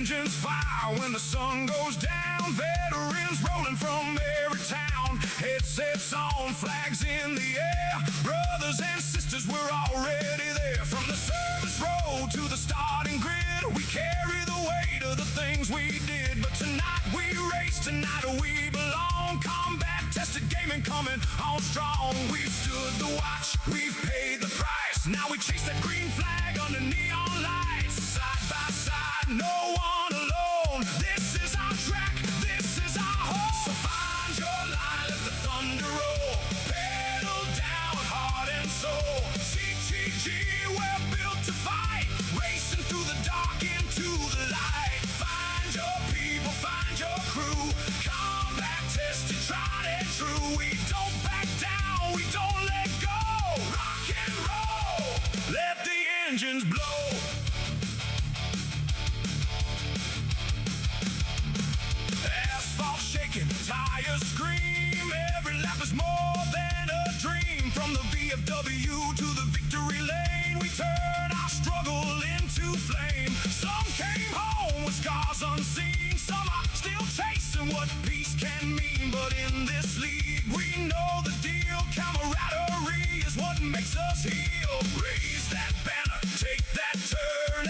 engines fire when the sun goes down. Veterans rolling from every town. Headsets on, flags in the air. Brothers and sisters, we're already there. From the service road to the starting grid, we carry the weight of the things we did. But tonight we race, tonight we belong. Combat tested gaming coming on strong. We've stood the watch, we've paid the price. Now we chase that green flag under neon lights. Side by side, no one alone. This is our track, this is our home. So find your line, let the thunder roll. Pedal down, heart and soul. CTG, we're built to fight. Racing through the dark into the light. Find your people, find your crew. Combat tested, tried and true. We don't back down, we don't let go. Rock and roll, let the engines blow. Asphalt shaking, tires scream. Every lap is more than a dream. From the VFW to the victory lane, we turn our struggle into flame. Some came home with scars unseen. Some are still chasing what peace can mean. But in this league, we know the deal. Camaraderie is what makes us heal. Raise that banner, take that turn.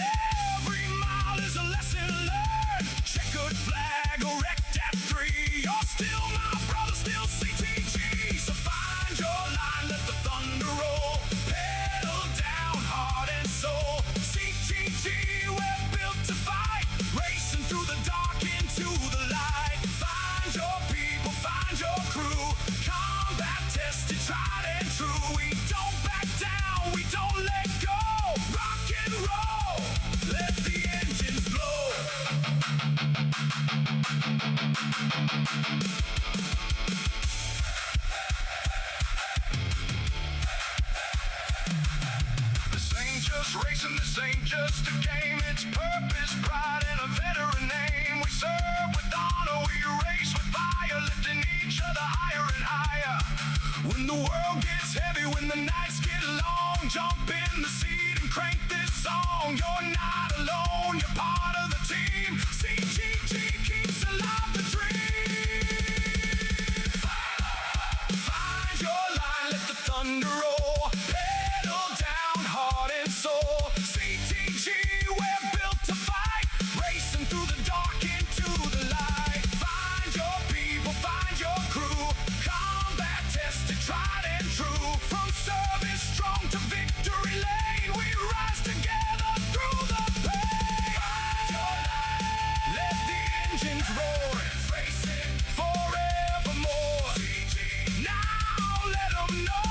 Every mile is a lesson learned. Checkered flag, erect at 3. You're still my brother, still CTG. So find your line, let the thunder roll. Pedal down, heart and soul. CTG, we're built to fight. Racing through the dark into the light. Find your people, find your crew. Combat tested, tried and true. We don't back down, we don't let go. Rock and roll, let the engines blow. This ain't just racing, this ain't just a game. It's purpose, pride, and a veteran name. We serve with honor, we race with fire, lifting each other higher and higher. When the world gets heavy, when the nights get long, jump in the seat and crank this song. You're not alone, you're part of the team. CTG keeps alive the dream. Find your line, let the thunder roll. Pedal down, heart and soul. CTG, we're built to fight. Racing through the dark into the light. Find your people, find your crew. Combat tested, tried and true. From service strong to victory lane, we rise together through the pain. Find your line, let the engines roar. Racing forevermore. Now let them know.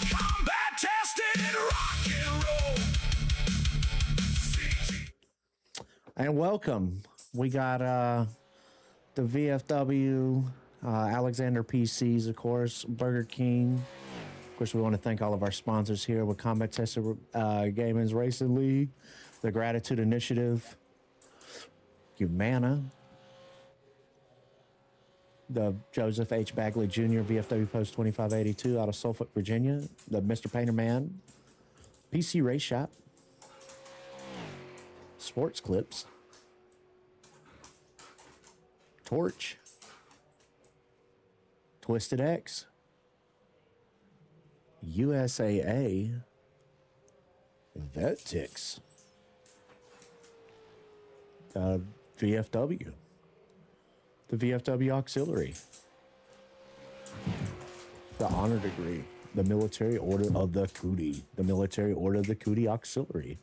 Combat tested and rock and roll. And welcome. We got the VFW, Alexander PCs, of course, Burger King. Of course, we want to thank all of our sponsors here with Combat Tested Gaming's Racing League, the Gratitude Initiative, Humana, the Joseph H. Bagley Jr. VFW Post 2582 out of Suffolk, Virginia, the Mr. Painter Man, PC Race Shop, Sports Clips, Torch, Twisted X, USAA, Vetix, VFW, the VFW Auxiliary, the Honor Degree, the Military Order of the Cootie, the Military Order of the Cootie Auxiliary,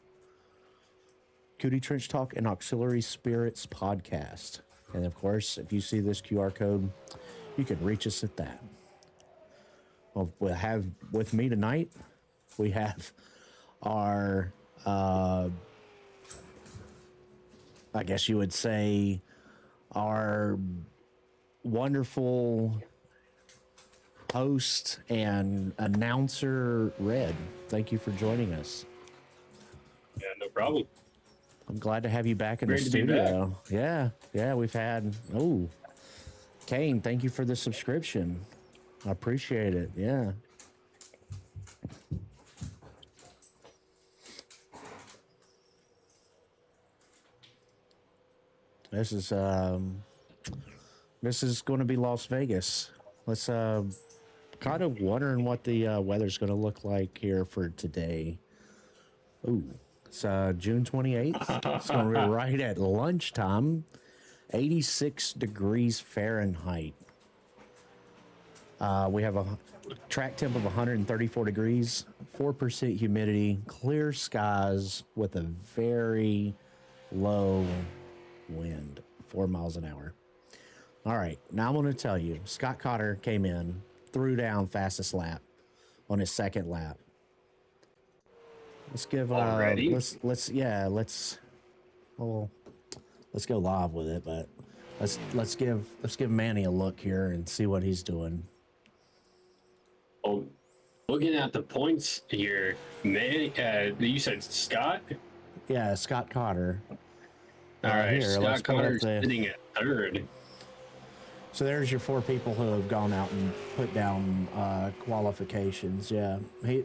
Cootie Trench Talk and Auxiliary Spirits Podcast. And of course, if you see this QR code, you can reach us at that. Well, we'll have with me tonight, we have our, I guess you would say, our wonderful host and announcer, Red. Thank you for joining us. Yeah, no problem. I'm glad to have you back in Great the to be studio. back. Yeah, we've had, Kane, thank you for the subscription. I appreciate it. Yeah. This is going to be Las Vegas. Let's kind of wondering what the weather's going to look like here for today. Ooh, it's June 28th. It's going to be right at lunchtime. 86 degrees Fahrenheit. We have a track temp of 134 degrees, 4% humidity, clear skies with a very low wind, 4 miles an hour. All right, now I'm going to tell you, Scott Cotter came in, threw down fastest lap on his second lap. Let's give Already? let's go live with it, but let's give Manny a look here and see what he's doing. Oh, looking at the points here, man, you said Scott? Yeah, Scott Cotter. All right, here, let's Scott put up Cotter's sitting at third. So there's your 4 people who have gone out and put down qualifications. Yeah,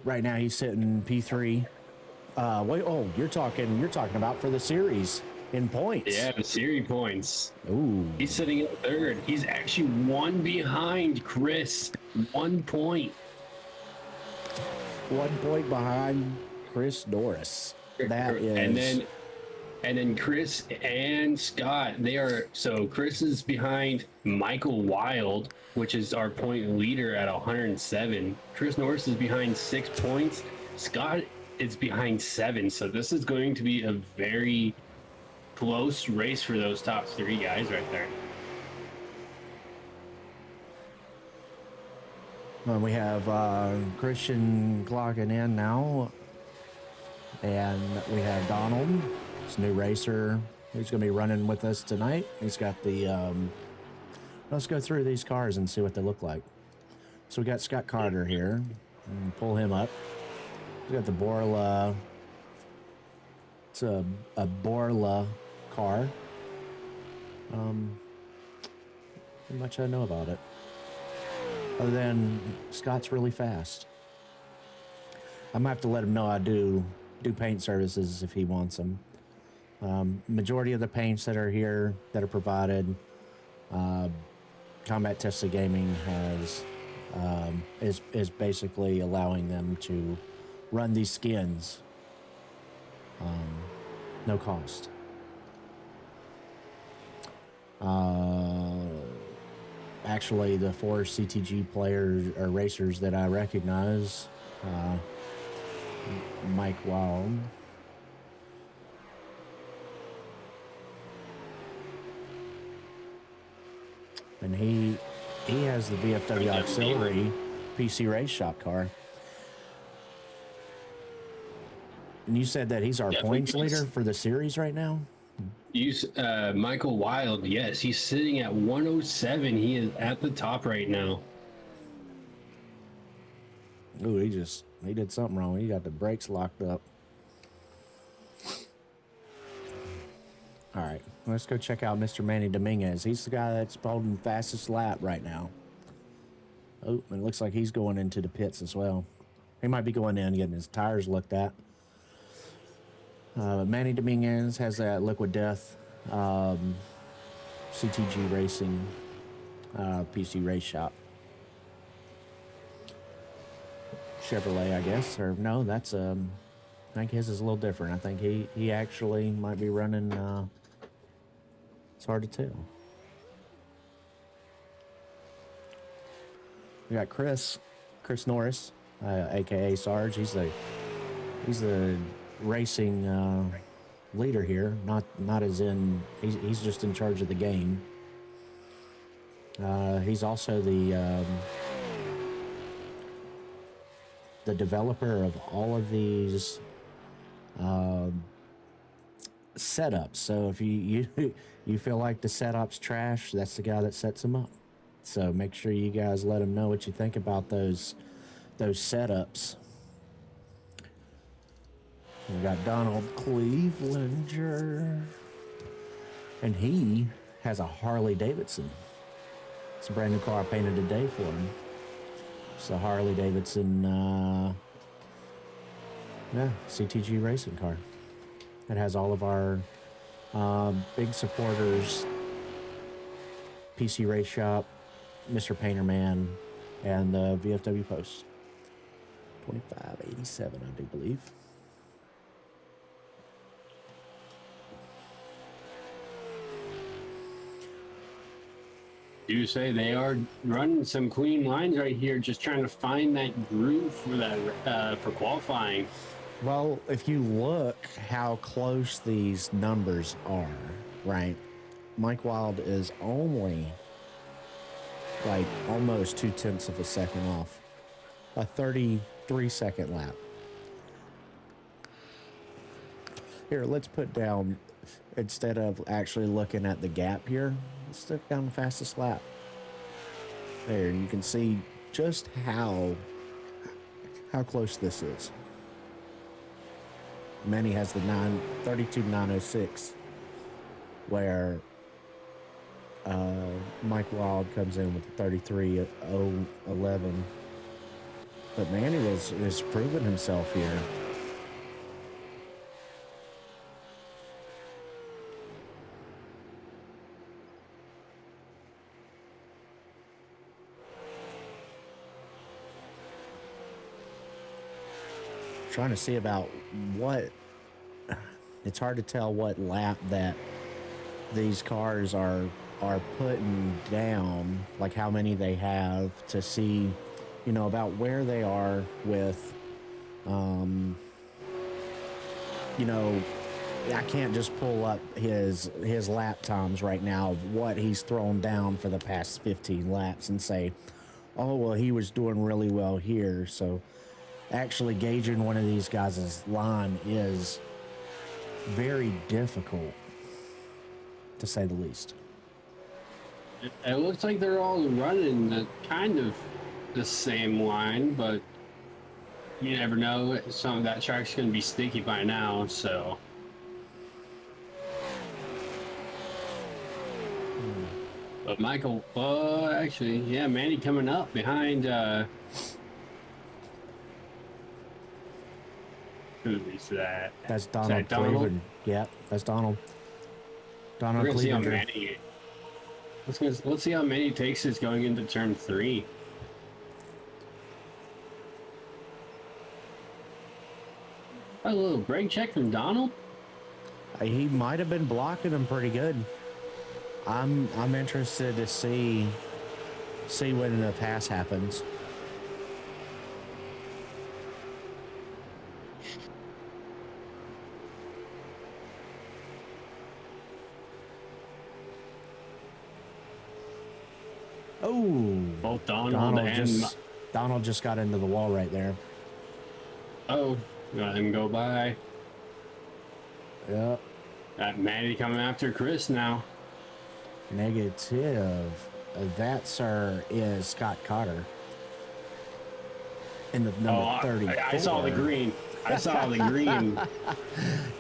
right now he's sitting P3. You're talking about for the series in points. Yeah, the series points. Ooh. He's sitting at third. He's actually one behind Chris. 1 point. 1 point behind Chris Norris. That is. And then Chris and Scott, so Chris is behind Michael Wild, which is our point leader at 107. Chris Norris is behind 6 points. Scott is behind 7. So this is going to be a very close race for those top 3 guys right there. We have Christian clocking in now, and we have Donald. It's a new racer who's going to be running with us tonight. He's got the, let's go through these cars and see what they look like. So we got Scott Carter here. Pull him up. We got the Borla. It's a Borla car. Not much I know about it. Other than Scott's really fast. I'm gonna have to let him know I do paint services if he wants them. Majority of the paints that are here that are provided, Combat Tested Gaming has is basically allowing them to run these skins, no cost. Actually, the 4 CTG players or racers that I recognize, Mike Wild. And he has the VFW Auxiliary PC Race Shop car. And you said that he's our points leader for the series right now? Michael Wild, yes, he's sitting at 107. He is at the top right now. Ooh, he did something wrong. He got the brakes locked up. All right, let's go check out Mr. Manny Dominguez. He's the guy that's holding fastest lap right now. Oh, and it looks like he's going into the pits as well. He might be going in and getting his tires looked at. Manny Dominguez has that Liquid Death CTG Racing PC Race Shop. Chevrolet, I guess. Or no, that's I think his is a little different. I think he actually might be running it's hard to tell. We got Chris Norris, aka Sarge. He's the racing leader here, not as in he's just in charge of the game. He's also the developer of all of these setups. So if you feel like the setup's trash, that's the guy that sets them up. So make sure you guys let him know what you think about those setups. We got Donald Clevelander, and he has a Harley Davidson. It's a brand new car I painted today for him. It's a Harley Davidson, CTG racing car. It has all of our Big supporters, PC Race Shop, Mr. Painterman, and the VFW Post. 2587, I do believe. You say they are running some clean lines right here, just trying to find that groove for that for qualifying. Well, if you look how close these numbers are, right? Mike Wild is only like almost 0.2 of a second off a 33-second lap. Here, let's put down, instead of actually looking at the gap here, let's look down the fastest lap. There, you can see just how close this is. Manny has the 32.906, where Mike Wild comes in with the 33.011. But Manny is proving himself here. Trying to see about what, it's hard to tell what lap that these cars are putting down, like how many they have, to see, you know, about where they are with, you know, I can't just pull up his lap times right now of what he's thrown down for the past 15 laps and say, oh, well, he was doing really well here. So actually gauging one of these guys' line is very difficult, to say the least. It looks like they're all running the kind of the same line, but you never know. Some of that track's going to be sticky by now, so. But Michael, actually, yeah, Manny coming up behind, who is that? That's Is Donald that Donald? Cleveland. Yep, that's Donald. Donald We're gonna see how Cleveland. Manny. Let's see how Manny takes this going into turn 3. A little brake check from Donald. He might have been blocking him pretty good. I'm interested to see when the pass happens. Oh, Both Donald Donald just got into the wall right there. Oh, let him go by. Yep. Manny coming after Chris now. Negative. That, sir, is Scott Cotter. In the number 34. I saw the green. I saw the green.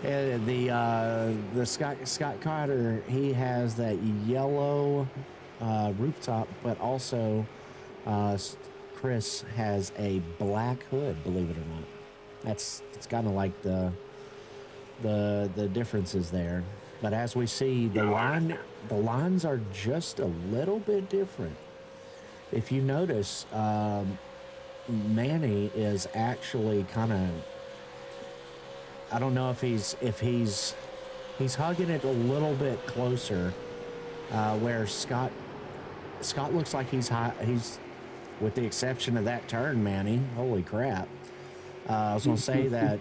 And the Scott Cotter, he has that yellow rooftop, but also Chris has a black hood, believe it or not. It's kind of like the differences there. But as we see, the lines are just a little bit different. If you notice, Manny is actually kind of, I don't know if he's hugging it a little bit closer, where Scott looks like he's with the exception of that turn, Manny. Holy crap. I was going to say that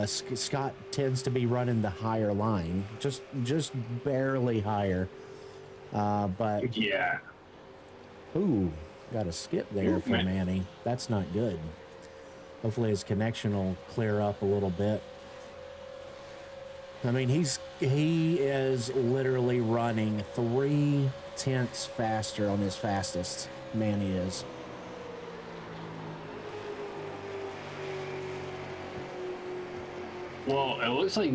Scott tends to be running the higher line, just barely higher. But Yeah. ooh, got a skip there for Manny. That's not good. Hopefully his connection will clear up a little bit. I mean, he is literally running 0.3 faster on his fastest. Manny is. Well, it looks like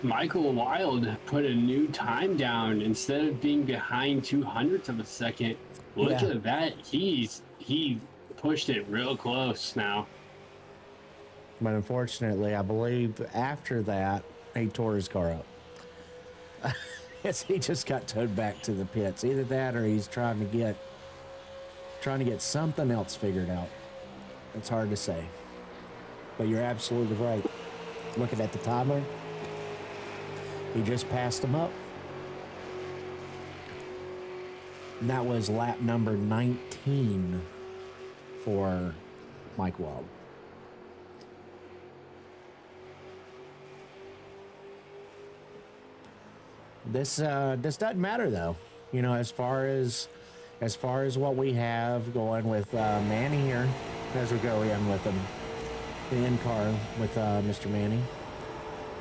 Michael Wild put a new time down instead of being behind 0.02 of a second. Look at that. He pushed it real close now. But unfortunately, I believe after that, He tore his car up. Yes, he just got towed back to the pits. Either that or he's trying to get something else figured out. It's hard to say. But you're absolutely right. Looking at the timer, he just passed him up. And that was lap number 19 for Mike Wild. This doesn't matter though. You know, as far as what we have going with Manny here, as we go in with him, the in car with Mr. Manny.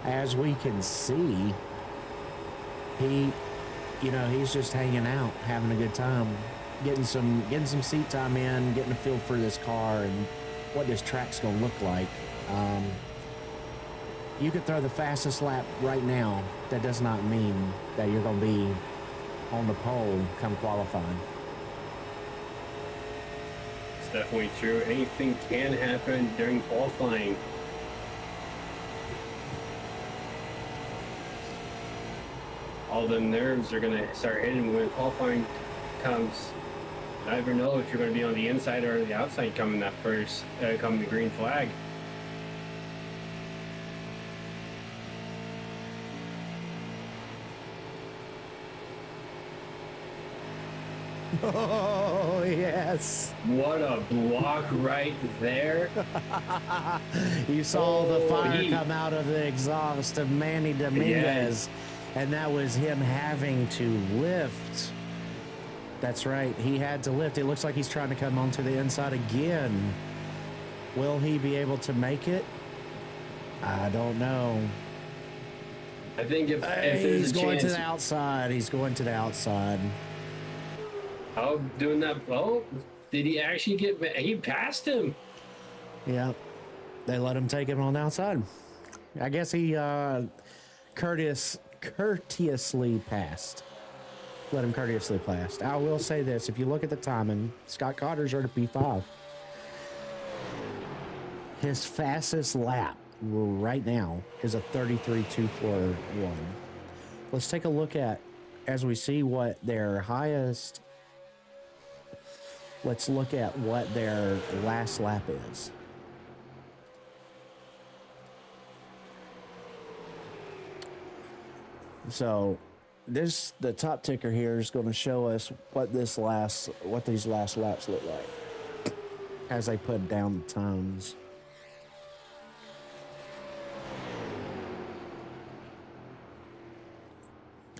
As we can see, he's just hanging out, having a good time, getting some seat time in, getting a feel for this car and what this track's gonna look like. You could throw the fastest lap right now. That does not mean that you're gonna be on the pole come qualifying. It's definitely true. Anything can happen during qualifying. All the nerves are gonna start hitting when qualifying comes. I never know if you're gonna be on the inside or the outside coming that first, coming the green flag. Oh, yes. What a block right there. You saw the fire come out of the exhaust of Manny Dominguez, and that was him having to lift. That's right. He had to lift. It looks like he's trying to come onto the inside again. Will he be able to make it? I don't know. I think if there's he's a going chance, to the outside. He's going to the outside. oh, doing that. Oh, did he actually get? He passed him. Yeah, they let him take him on the outside. I guess he courteously passed. Let him courteously pass. I will say this: if you look at the timing, Scott Cotter's are at P5. His fastest lap right now is a 33.241. Let's take a look at, as we see what their highest. Let's look at what their last lap is. So the top ticker here is going to show us what these last laps look like as they put down the times.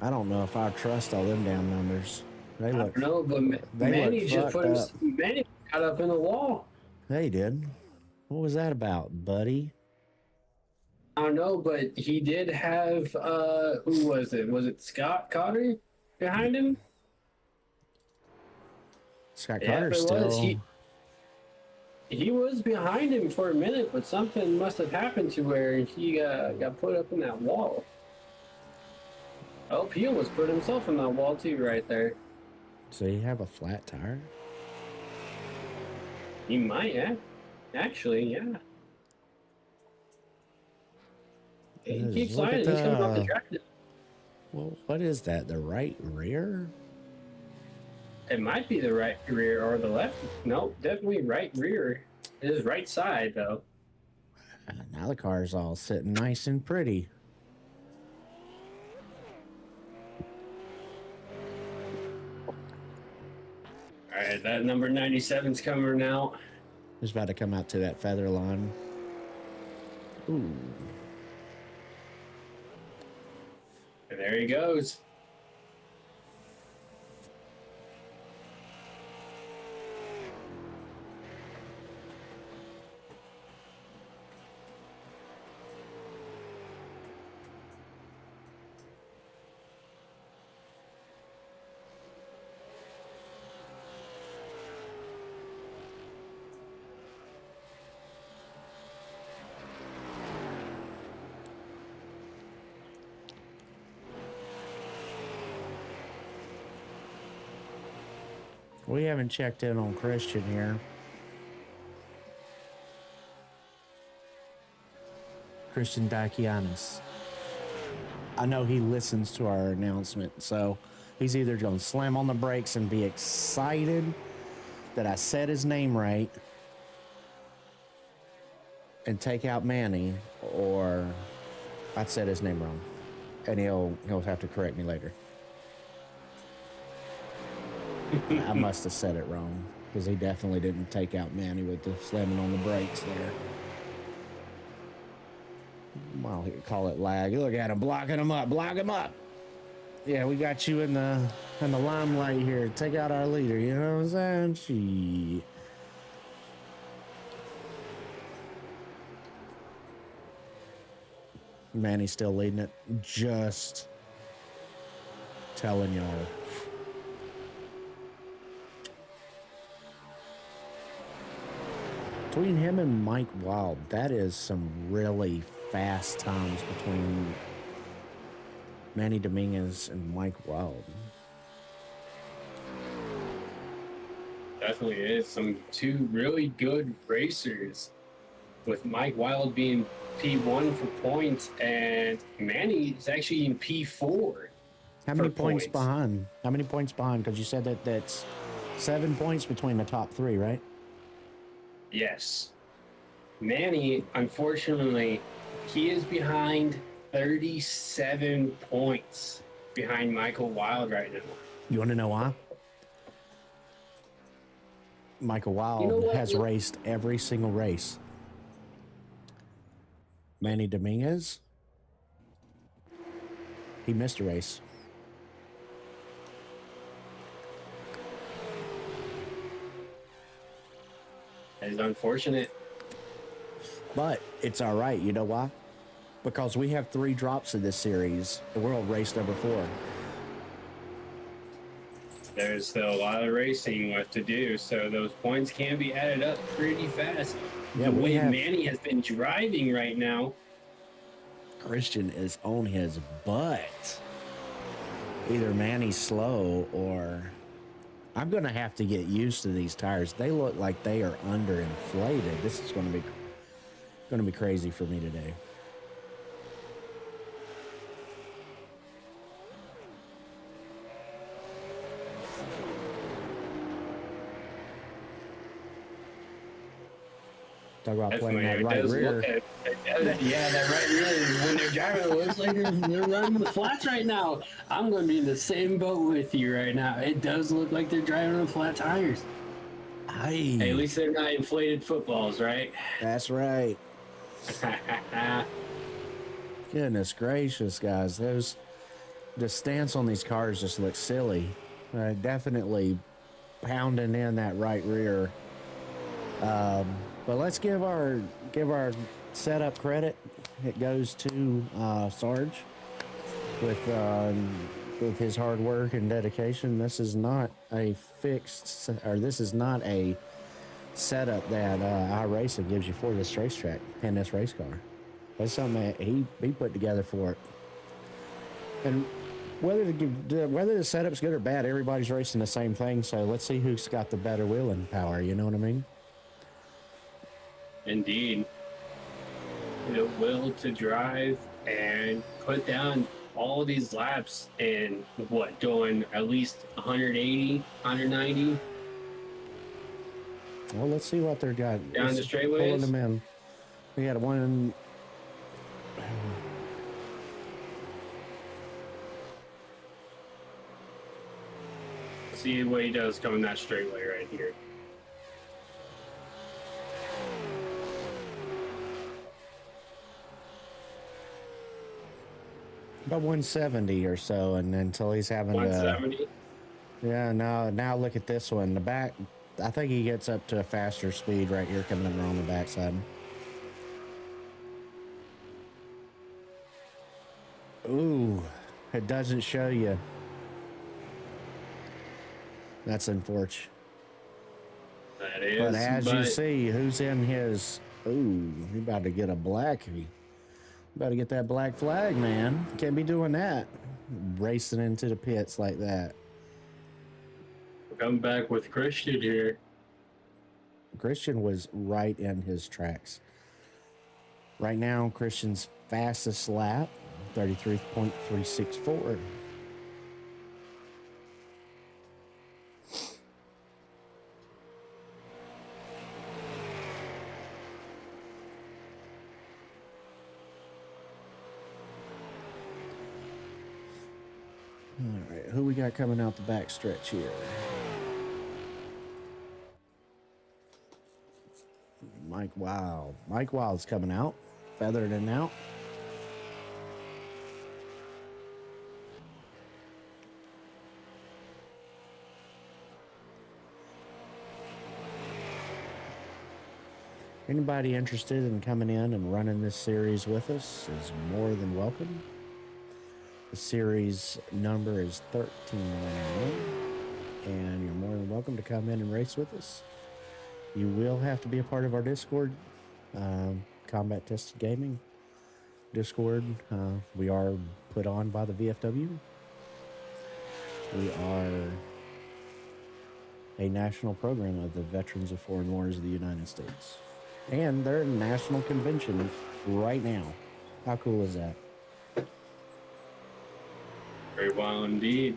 I don't know if I trust all them damn numbers. They look. No, but Manny just put him. Manny got up in the wall. They did. What was that about, buddy? I don't know, but he did have. Who was it? Was it Scott Cotter behind him? Scott Yeah, Carter if it still. was, he was behind him for a minute, but something must have happened to where he got put up in that wall. Oh, he almost put himself in that wall too, right there. So you have a flat tire? He might, yeah. Actually, yeah. He Yes, keeps look sliding. at He's coming off the the- track. Well, what is that? The right rear? It might be the right rear or the left. No, definitely right rear. It is right side, though. Now the car's all sitting nice and pretty. All right, that number 97's coming out. He's about to come out to that feather line. Ooh. And there he goes. We haven't checked in on Christian here. Christian Dakianis. I know he listens to our announcement, so he's either going to slam on the brakes and be excited that I said his name right and take out Manny, or I said his name wrong, and he'll have to correct me later. I must have said it wrong because he definitely didn't take out Manny with the slamming on the brakes there. Well, he could call it lag. Look at him blocking him up. Block him up. Yeah, we got you in the limelight here. Take out our leader. You know what I'm saying? Gee. Manny's still leading it. Just telling y'all. Between him and Mike Wild, that is some really fast times between Manny Dominguez and Mike Wild. Definitely is some two really good racers, with Mike Wild being P1 for points and Manny is actually in P4. How many points behind? How many points behind? Because you said that's 7 points between the top three, right? Yes. Manny, unfortunately, he is behind 37 points behind Michael Wild right now. You want to know why? Michael Wild has raced every single race. Manny Dominguez, he missed a race. That is unfortunate. But it's all right. You know why? Because we have 3 drops in this series. The world race number 4. There's still a lot of racing left to do, so those points can be added up pretty fast. Yeah, the way Manny has been driving right now. Christian is on his butt. Either Manny's slow or I'm going to have to get used to these tires. They look like they are underinflated. This is going to be crazy for me today. Talk about playing that right rear. Yeah, that right rear, when they're driving, it looks like they're running the flats right now. I'm going to be in the same boat with you right now. It does look like they're driving on flat tires. Hey, at least they're not inflated footballs, right? That's right. Goodness gracious, guys. The stance on these cars just looks silly. Definitely pounding in that right rear. But let's give our setup credit. It goes to Sarge with his hard work and dedication. This is not a this is not a setup that iRacing gives you for this racetrack and this race car. That's something that he put together for it. And whether the setup's good or bad, everybody's racing the same thing. So let's see who's got the better wheeling power. You know what I mean? Indeed. The will to drive and put down all these laps in going at least 180, 190. Well, let's see what they're got. Down the straightaways. Pulling them in. We got one. See what he does coming that straightaway right here. About 170 or so, and until he's having 170. Yeah, now look at this one. The back, I think he gets up to a faster speed right here coming up around the backside. Ooh, it doesn't show you. That's unfortunate. That is. But as you see, who's in his... Ooh, he about to get a black... About to get that black flag, man. Can't be doing that. Racing into the pits like that. Come back with Christian here. Christian was right in his tracks. Right now, Christian's fastest lap 33.364. All right, who we got coming out the back stretch here? Mike Wild. Mike Wild's coming out, feathered and out. Anybody interested in coming in and running this series with us is more than welcome. The series number is 1311, and you're more than welcome to come in and race with us. You will have to be a part of our Discord, Combat Tested Gaming Discord. We are put on by the VFW. We are a national program of the Veterans of Foreign Wars of the United States. And they're in national convention right now. How cool is that? Very well indeed.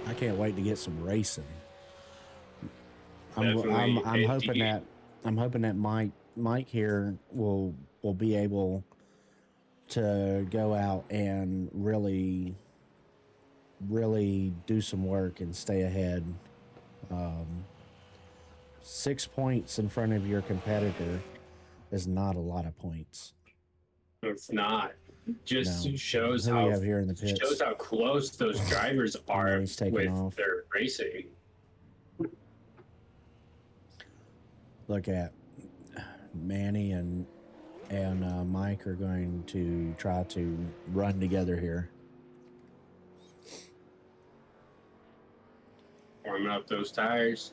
I can't wait to get some racing. I'm Definitely hoping that Mike here will be able to go out and really do some work and stay ahead. 6 points in front of your competitor is not a lot of points. It's not. Just No. shows Who how we have here in the pits? shows how close those drivers are he's taking with off. their racing. Look at Manny and Mike are going to try to run together here. Warming up those tires.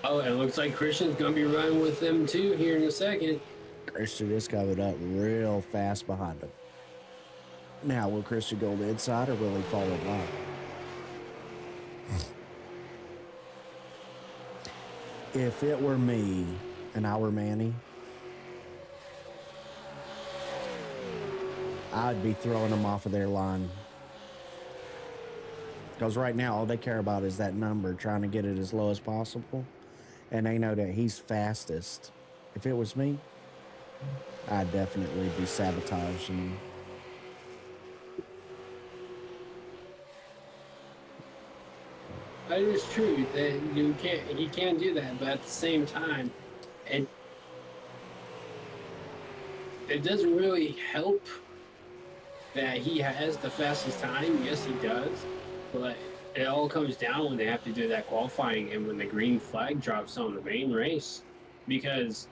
Oh, and it looks like Christian's going to be running with them too here in a second. Christian is coming up real fast behind him. Now, will Christian go inside or will he fall in line? If it were me and I were Manny, I'd be throwing them off of their line. Because right now, all they care about is that number, trying to get it as low as possible. And they know that he's fastest. If it was me, I'd definitely be sabotaging him. That is true. That he can't do that, but at the same time, it doesn't really help that he has the fastest time. Yes, he does, but it all comes down when they have to do that qualifying and when the green flag drops on the main race, because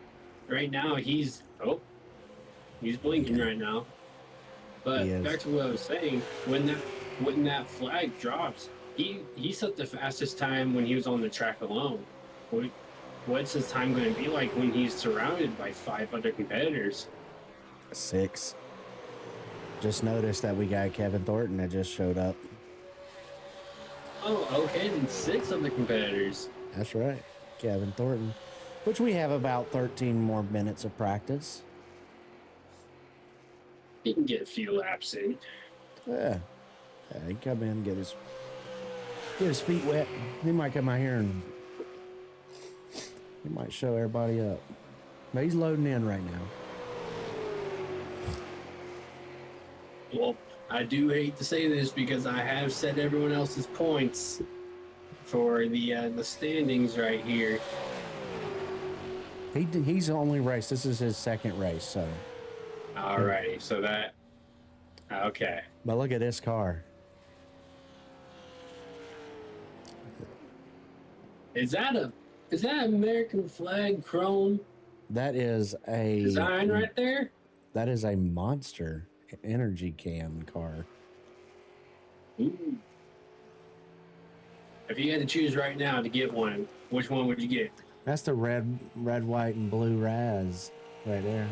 right now he's blinking right now. But back to what I was saying, when that flag drops, he set the fastest time when he was on the track alone. What's his time going to be like when he's surrounded by 5 other competitors? 6. Just noticed that we got Kevin Thornton that just showed up. Oh, okay, then 6 other competitors. That's right, Kevin Thornton, which we have about 13 more minutes of practice. He can get a few laps in. Yeah, he can come in and get his feet wet. He might come out here and he might show everybody up. But he's loading in right now. Well, I do hate to say this because I have set everyone else's points for the standings right here. He's only raced. This is his second race, so. Alrighty, so that. Okay. But look at this car. Is that American flag chrome That is a design right there? That is a monster energy can car. Ooh. If you had to choose right now to get one, which one would you get? That's the red, white, and blue Raz right there.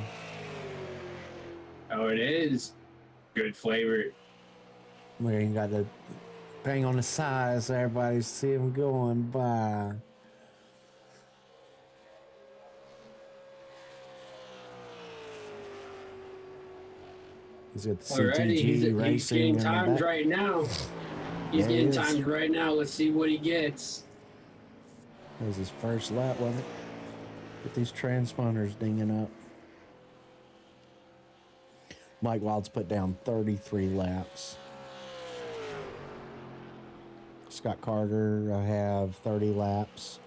Oh, it is. Good flavor. We got the Bang on the side so everybody see him going by. He's got the Alrighty, CTG he's racing getting in the times back. right now. He's Yeah, he getting is. times right now. Let's see what he gets. That was his first lap, wasn't it? With these transponders dinging up. Mike Wild's put down 33 laps. Scott Carter, I have 30 laps.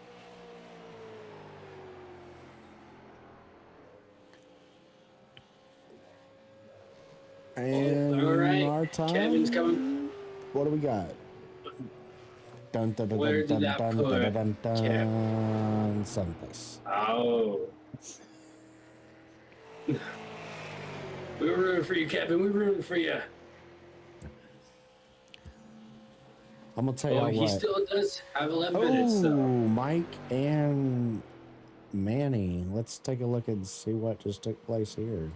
And All right, our time. Kevin's coming. What do we got? Dun dun dun Where dun did dun that dun put dun dun dun Kevin? dun. Someplace. Oh. We were rooting for you, Kevin. We were rooting for you. I'm gonna tell you what. He still does have 11 Oh, minutes, though. Mike and Manny. Let's take a look and see what just took place here.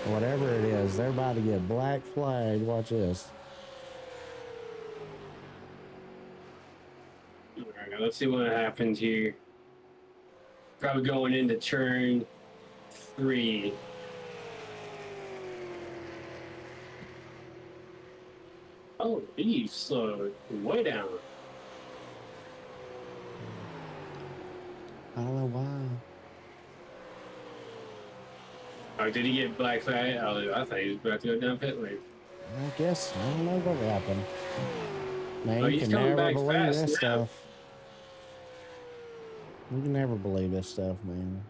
Whatever it is, they're about to get black flagged. Watch this. All right, let's see what happens here. Probably going into turn 3. Oh, he slowed way down. I don't know why. Oh, did he get black flag? Oh, I thought he was about to go down pit lane. I guess I don't know what happened. Man, Oh, you he's can coming never back believe fast this now. stuff. You can never believe this stuff, man.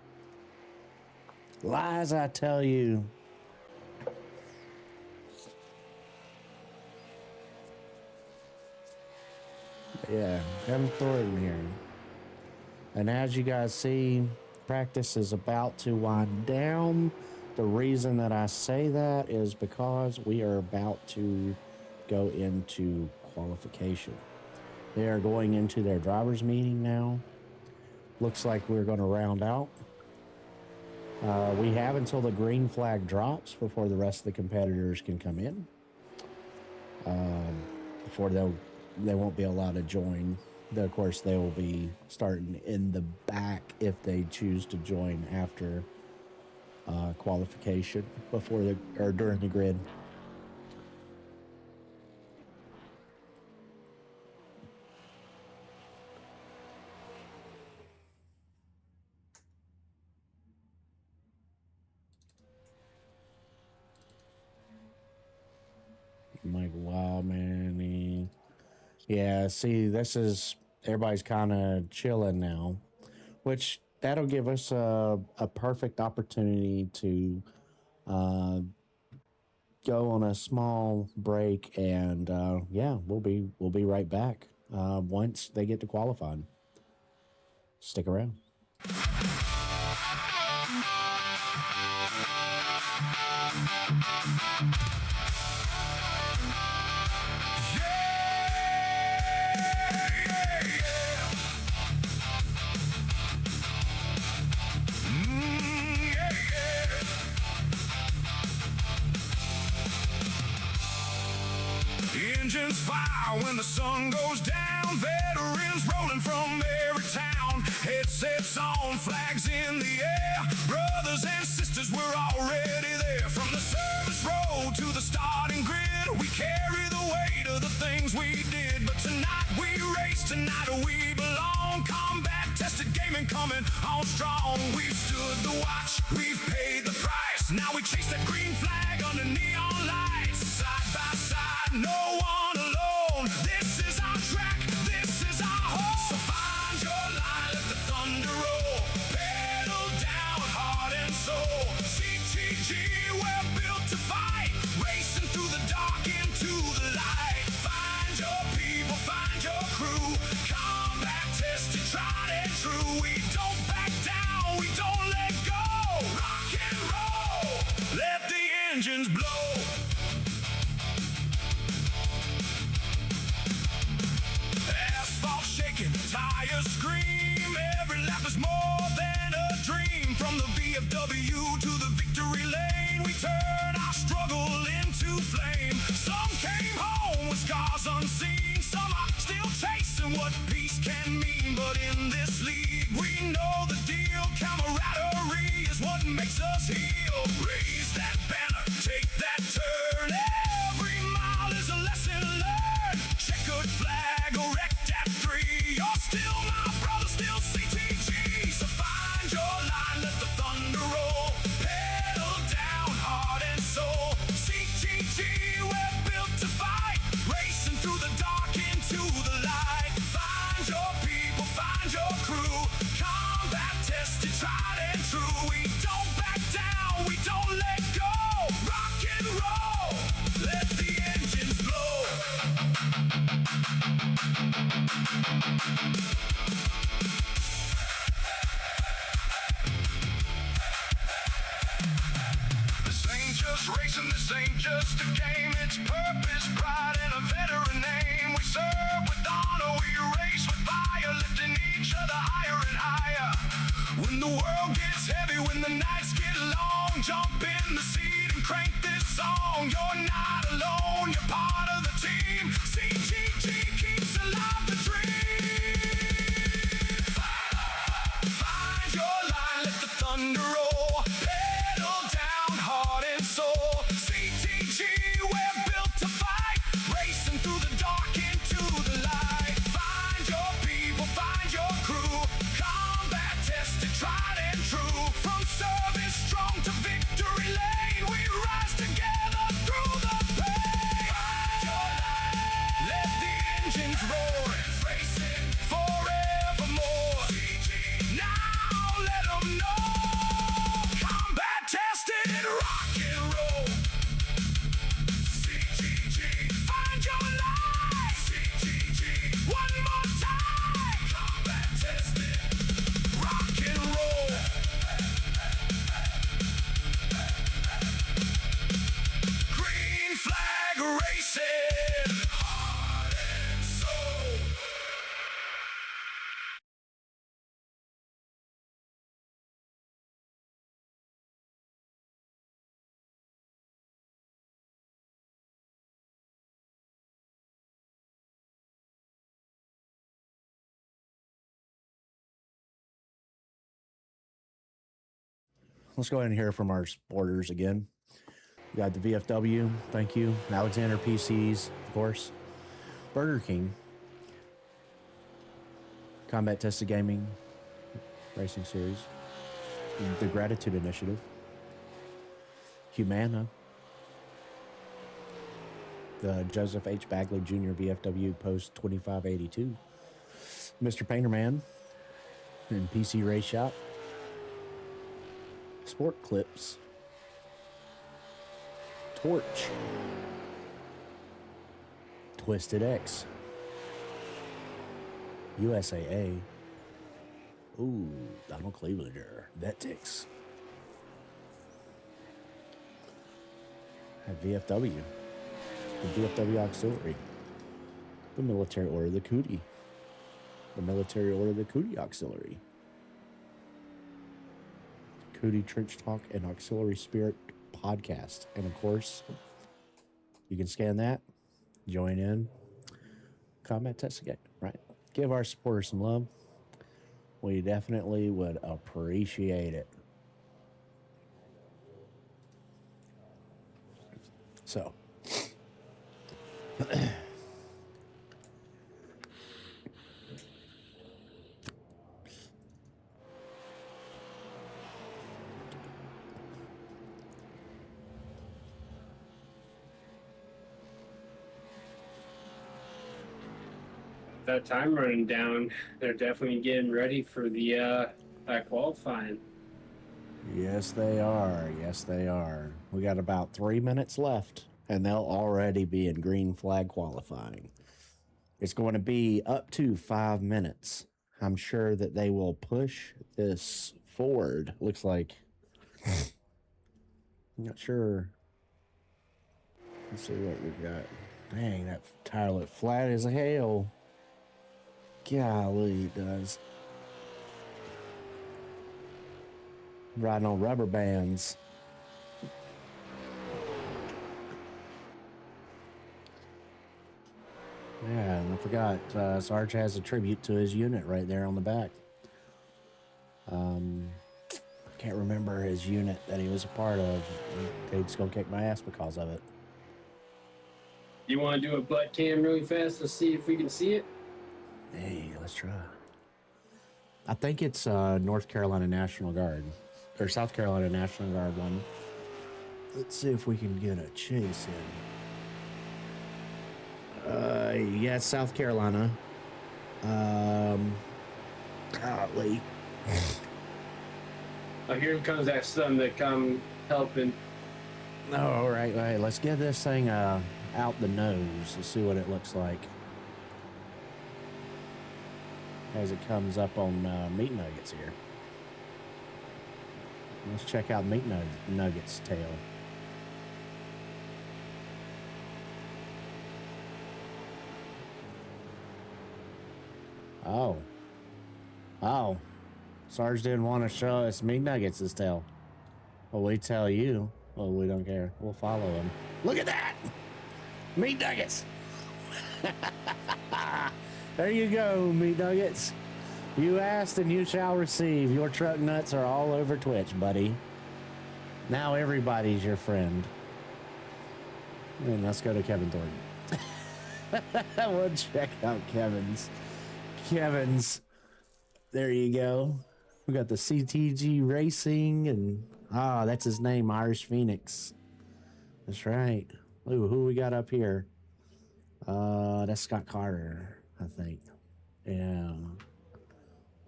Lies, I tell you. Yeah, Kevin Thornton here. And as you guys see, practice is about to wind down. The reason that I say that is because we are about to go into qualification. They are going into their driver's meeting now. Looks like we're going to round out. We have until the green flag drops before the rest of the competitors can come in. Before they won't be allowed to join. Of course, they will be starting in the back if they choose to join after qualification or during the grid. I'm like, wow, man. Yeah, see, everybody's kind of chilling now, which that'll give us a perfect opportunity to go on a small break, and yeah, we'll be right back once they get to qualifying. Stick around. Engines fire when the sun goes down. Veterans rolling from every town. Headsets on, flags in the air. Brothers and sisters, we're already there. From the service road to the starting grid, we carry the weight of the things we did. But tonight we race, tonight we belong. Combat tested gaming coming on strong. We've stood the watch, we've paid the price. Now we chase that green flag under neon lights. Side by side, no one alone. This is our track, this is our home. So find your line, let the thunder roll. Pedal down, heart and soul. CTG, we're built to fight. Racing through the dark into the light. Find your people, find your crew. Combat tested, tried and true. We don't back down, we don't let go. Rock and roll, let the engines blow. Asphalt shaking, tires scream. Every Every lap is more than a dream. From the VFW to the victory lane, we turn our struggle into flame. Some came home with scars unseen. Some are still chasing what peace can mean. But in this league, we know the deal. Camaraderie is what makes us heal. Raise that banner, take that turn. Every mile is a lesson learned. Checkered flag erect at 3. You're still my brother, still CTG. So find your line, let the thunder roll. Pedal down, heart and soul. CTG, we're built to fight. Racing through the dark into the light. Find your people, find your crew. Combat tested, tried and true. We don't back down, we don't let go. Rock and roll, let the engines blow. This ain't just racing, this ain't just a game. It's purpose, pride, and a veteran name. We serve with honor, we race with fire, lifting each other higher and higher. When the world gets heavy, when the nights get long, jump in the seat and crank this song. You're not alone, you're part of the team. CTG keeps alive the dream. Find your line, let the thunder roll. Pedal down, heart and soul. CTG, we're built to fight. Racing through the dark into the light. Find your people, find your crew. Combat tested, tried and true. From service strong to victory lane, we rise together through the pain. Find your line, let the engines roar. Racing forevermore. Now let 'em know. Combat tested, rock and roll. CTG, find your life. CTG, one more time. Combat tested, rock and roll. Green flag racing, heart and soul. Let's go ahead and hear from our supporters again. We got the VFW, thank you. Alexander PCs, of course. Burger King. Combat Tested Gaming Racing Series. The Gratitude Initiative. Humana. The Joseph H. Bagley Jr. VFW Post 2582. Mr. Painterman and PC Race Shop. Sport Clips. Torch. Twisted X. USAA. Ooh, Donald Clevelander. Vetix. At VFW. The VFW Auxiliary. The Military Order of the Cootie. The Military Order of the Cootie Auxiliary. Cootie Trench Talk and Auxiliary Spirit podcast. And of course, you can scan that, join in, combat test again, right? Give our supporters some love. We definitely would appreciate it. So, That time running down, they're definitely getting ready for the that qualifying. yes, they are. Yes, they are. We got about 3 minutes left, and they'll already be in green flag qualifying. It's going to be up to 5 minutes. I'm sure that they will push this forward. Looks like. I'm not sure. Let's see what we got. Dang, that tire looked flat as hell. Golly, it does. riding on rubber bands. Yeah, and I forgot, Sarge has a tribute to his unit right there on the back. Can't remember his unit that he was a part of. They're just gonna kick my ass because of it. You want to do a butt cam really fast? Let's see if we can see it. Hey, let's try. I think it's North Carolina National Guard or South Carolina National Guard one. Let's see if we can get a chase in. Yeah, South Carolina. Golly. Oh, here comes that son that come helping. All right, let's give this thing out the nose. Let's see what it looks like as it comes up on Meat Nuggets here. Let's check out Meat Nuggets' tail. Oh, Sarge didn't want to show us Meat Nuggets' tail. Well, we tell you. Well, we don't care. We'll follow him. Look at that! Meat Nuggets! There you go, Meat Nuggets. You asked and you shall receive. Your truck nuts are all over Twitch, buddy. Now everybody's your friend. And let's go to Kevin Thornton. We'll check out Kevin's. There you go. We got the CTG Racing and that's his name, Irish Phoenix. That's right. Ooh, who we got up here? That's Scott Carter, I think. Yeah.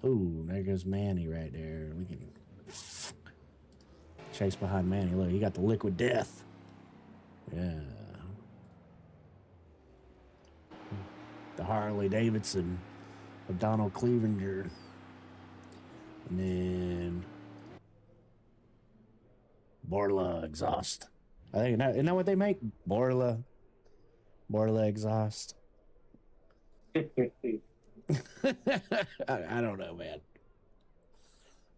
Ooh, there goes Manny right there. We can chase behind Manny. Look, he got the liquid death. Yeah. The Harley Davidson of Donald Clevenger. And then Borla exhaust. I think isn't that what they make? Borla exhaust. I don't know, man.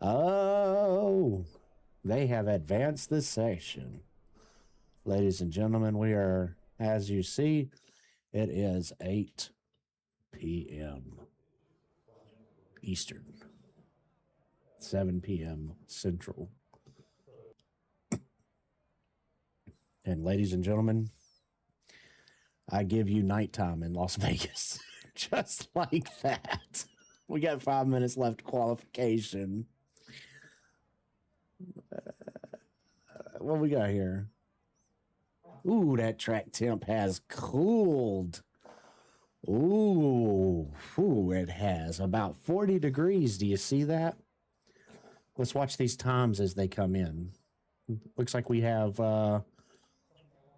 Oh, they have advanced this section. Ladies and gentlemen, we are, as you see, it is 8 p.m. Eastern, 7 p.m. Central. And ladies and gentlemen, I give you nighttime in Las Vegas. Just like that. We got 5 minutes left qualification. What we got here? Ooh, that track temp has cooled. Ooh, it has about 40 degrees. Do you see that? Let's watch these times as they come in. Looks like we have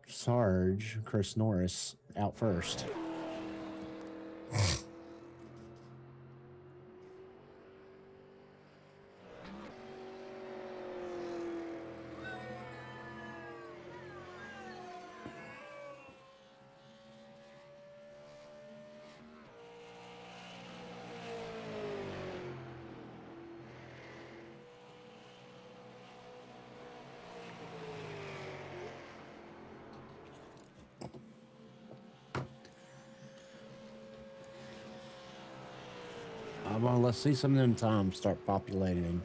Sarge, Chris Norris, out first. Well, let's see some of them times start populating.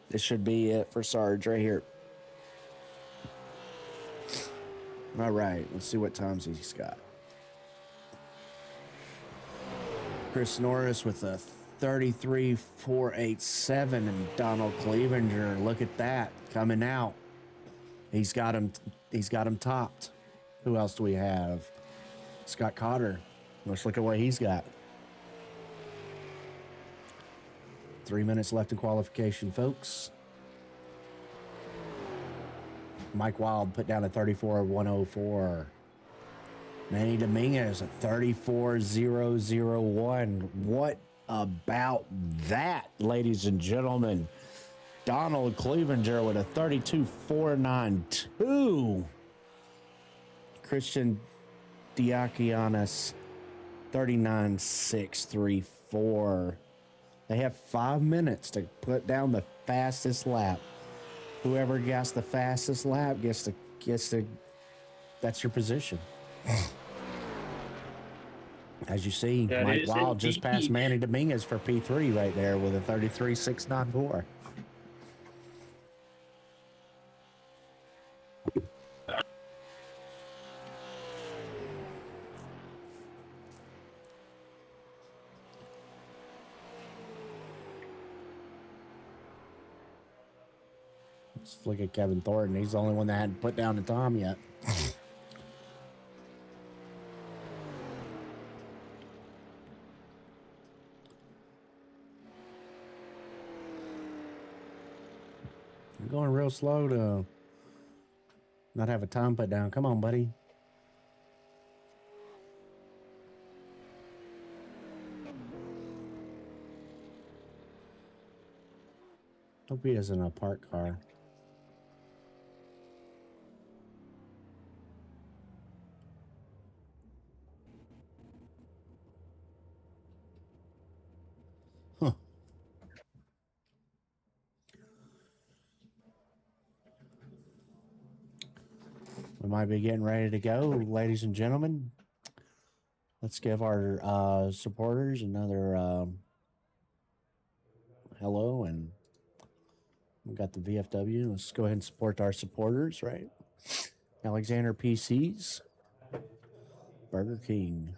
This should be it for Sarge right here. All right, let's see what times he's got. Chris Norris with a 33.487 and Donald Clevenger. Look at that coming out. He's got him topped. Who else do we have? Scott Cotter. Let's look at what he's got. 3 minutes left in qualification, folks. Mike Wild put down a 34.104. Manny Dominguez, a 34.001. What about that, ladies and gentlemen? Donald Clevenger with a 32.492. Christian Diakianis, 39.634. They have 5 minutes to put down the fastest lap. Whoever gets the fastest lap gets to that's your position. As you see, That Mike is Wild just indeed. passed Manny Dominguez for P3 right there with a 33.694. Let's look at Kevin Thornton. He's the only one that hadn't put down the time yet. I'm going real slow to not have a time put down. Come on, buddy. Hope he isn't a parked car. Huh. We might be getting ready to go, ladies and gentlemen. Let's give our supporters another hello, and we got the VFW. Let's go ahead and support our supporters, right? Alexander PCs, Burger King,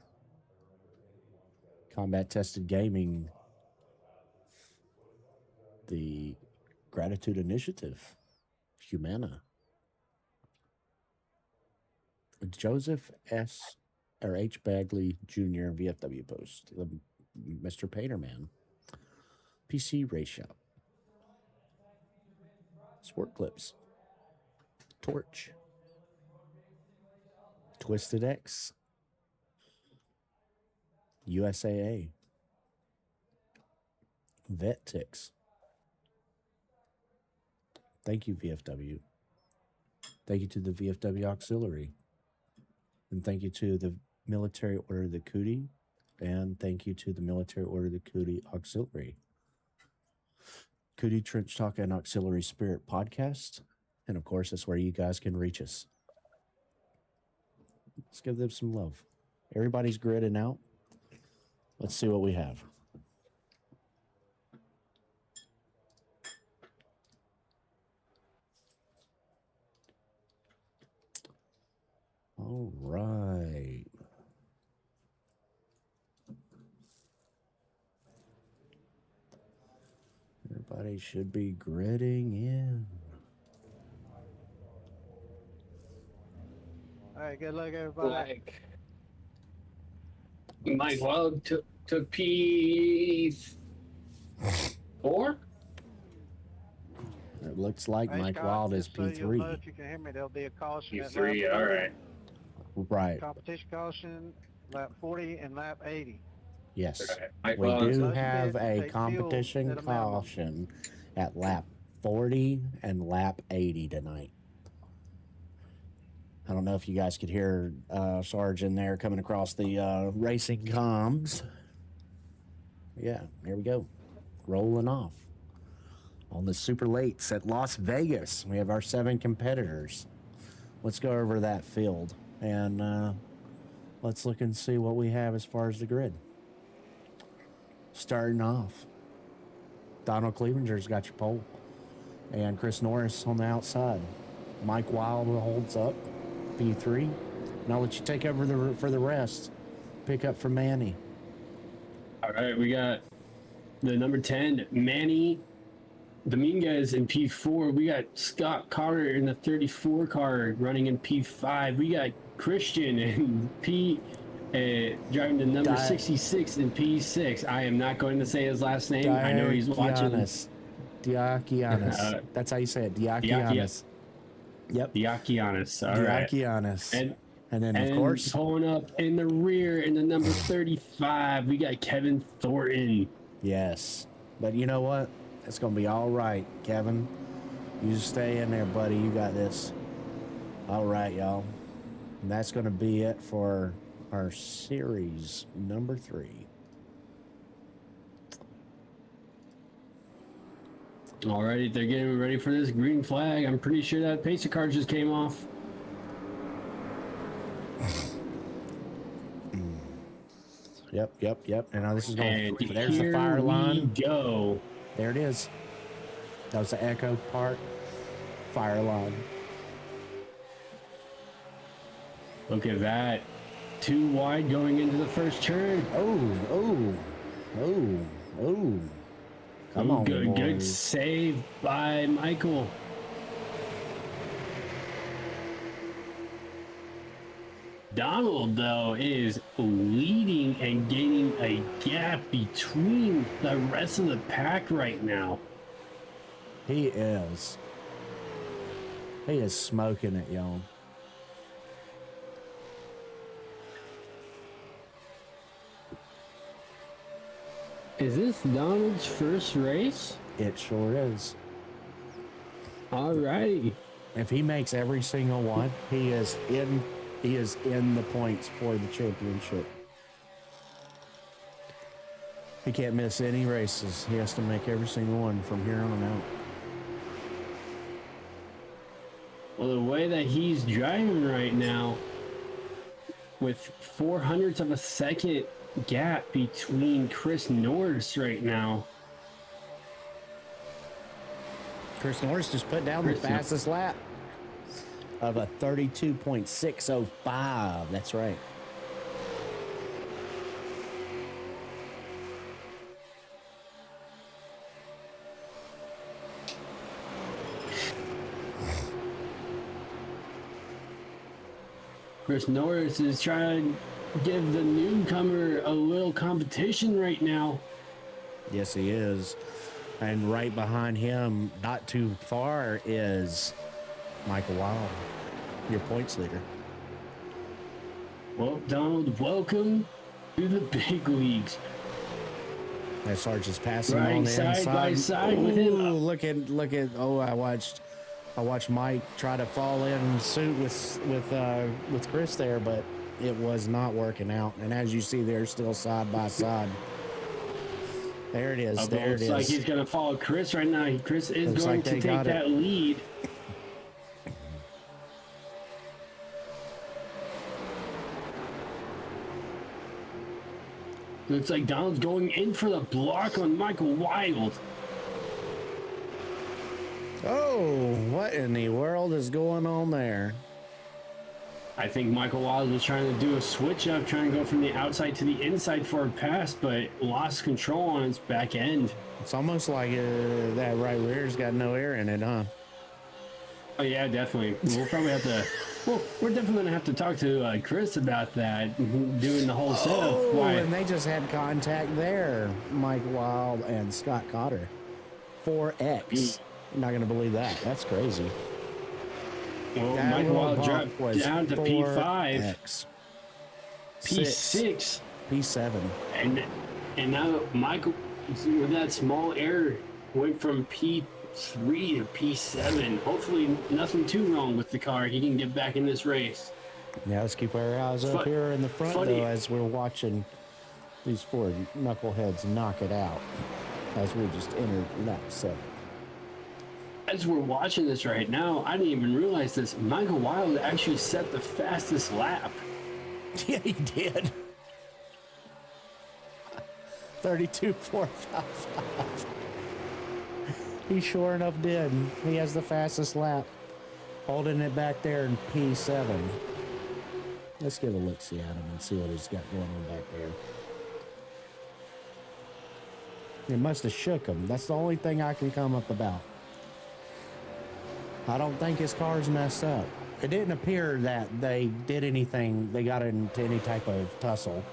Combat Tested Gaming, the Gratitude Initiative, Humana, Joseph S. or H. Bagley Jr. VFW Post, the Mr. Painterman, PC Race Shop, Sport Clips, Torch, Twisted X, USAA, Vet Ticks. Thank you, VFW. Thank you to the VFW Auxiliary. And thank you to the Military Order of the Cootie. And thank you to the Military Order of the Cootie Auxiliary. Cootie Trench Talk and Auxiliary Spirit Podcast. And of course, that's where you guys can reach us. Let's give them some love. Everybody's gridding out. Let's see what we have. All right. Everybody should be gridding in. All right, good luck, everybody. Like Mike Wild took P4. It looks like Hey, Mike Scott, Wild is just so you'll know, P3. if you can hear me, there'll be a caution at P3, lap all 30, right. Right. competition caution, lap 40 and lap 80. Yes. Okay. Mike We Wild, do Most have pits a take competition fuel at a minimum. caution at lap 40 and lap 80 tonight. I don't know if you guys could hear Sarge in there coming across the racing comms. Yeah, here we go. Rolling off. On the super lates at Las Vegas, we have our 7 competitors. Let's go over that field and let's look and see what we have as far as the grid. Starting off, Donald Clevenger's got your pole, and Chris Norris on the outside. Mike Wild holds up, P3. And I'll let you take over for the rest. Pick up from Manny. all right, we got the number 10, Manny Dominguez in P4. We got Scott Carter in the 34 car running in P5. We got Christian in driving the number 66 in P6. I am not going to say his last name. I know he's watching. Diakianis. That's how you say it. Diakianis. Yep. The Akianis. All the right. Akianis. And then, of And course, pulling up in the rear in the number 35, we got Kevin Thornton. yes. But you know what? It's going to be all right, Kevin. You just stay in there, buddy. You got this. All right, y'all. And that's going to be it for our series number 3. Alrighty, they're getting ready for this green flag. I'm pretty sure that pacer car just came off. Yep. And now this is going. And There's the fire line. we go. There it is. That was the echo part. Fire line. Look at that. Too wide going into the first turn. Oh. Come on, good boys. save by Michael. Donald, though, is leading and gaining a gap between the rest of the pack right now. He is. He is smoking it, y'all. Is this Donald's first race? It sure is. Alrighty. If he makes every single one, he is in the points for the championship. He can't miss any races. He has to make every single one from here on out. Well, the way that he's driving right now, with 0.04 of a second gap between Chris Norris right now. Chris Norris just put down the fastest lap of a 32.605. That's right. Chris Norris is trying to give the newcomer a little competition right now. Yes, he is. And right behind him, not too far, is Michael Wild, your points leader. Well, Donald, welcome to the big leagues. That Sargent's passing Riding on the side inside. by side with him. Ooh, look at. Oh, I watched Mike try to fall in suit with Chris there, but it was not working out. And as you see, they're still side by side. There it is. There it is. Looks like he's going to follow Chris right now. Chris is Looks going like to they take got that it. lead. Looks like Donald's going in for the block on Michael Wild. Oh, what in the world is going on there? I think Michael Wild was trying to do a switch up, trying to go from the outside to the inside for a pass, but lost control on its back end. It's almost like that right rear's got no air in it, huh? Oh yeah, definitely. We'll probably have to. Well, we're definitely gonna have to talk to Chris about that, doing the whole setup. Oh, Why? and they just had contact there, Mike Wild and Scott Cotter. 4X. I'm not gonna believe that. That's crazy. Well, That Michael little Wild bump dropped was down to P5, 4X. P6, P7. and now Michael, with that small error, went from P3 to P7. Hopefully, nothing too wrong with the car. He can get back in this race. Yeah, let's keep our eyes up here in the front, funny. though, as we're watching these four knuckleheads knock it out as we just entered lap 7. As we're watching this right now, I didn't even realize this. Michael Wild actually set the fastest lap. Yeah, he did. 32.455. He sure enough did. He has the fastest lap. Holding it back there in P7. Let's give a look-see at him and see what he's got going on back there. It must have shook him. That's the only thing I can come up about. I don't think his car's messed up. It didn't appear that they did anything, they got into any type of tussle.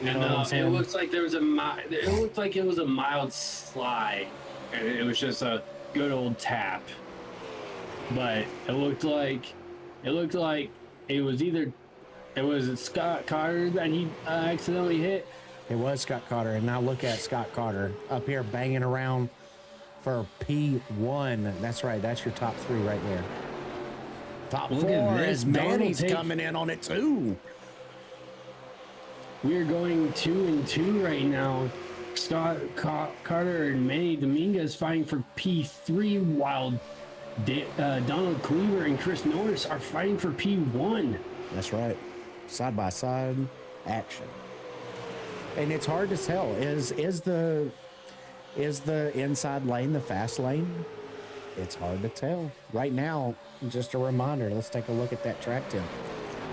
You know what I'm saying? It looks like there was it looked like it was a mild slide, and it was just a good old tap. but it looked like it was Scott Carter that he accidentally hit. It was Scott Carter, and now look at Scott Carter up here banging around for P1. That's right. That's your top three right there. Top Look at four this. is Manny's Donald coming in on it too. We are going 2-2 right now. Scott Carter and Manny Dominguez fighting for P3, while Donald Cleaver and Chris Norris are fighting for P1. That's right. Side by side action. And it's hard to tell. Is the inside lane the fast lane? It's hard to tell. Right now, just a reminder, let's take a look at that track temp.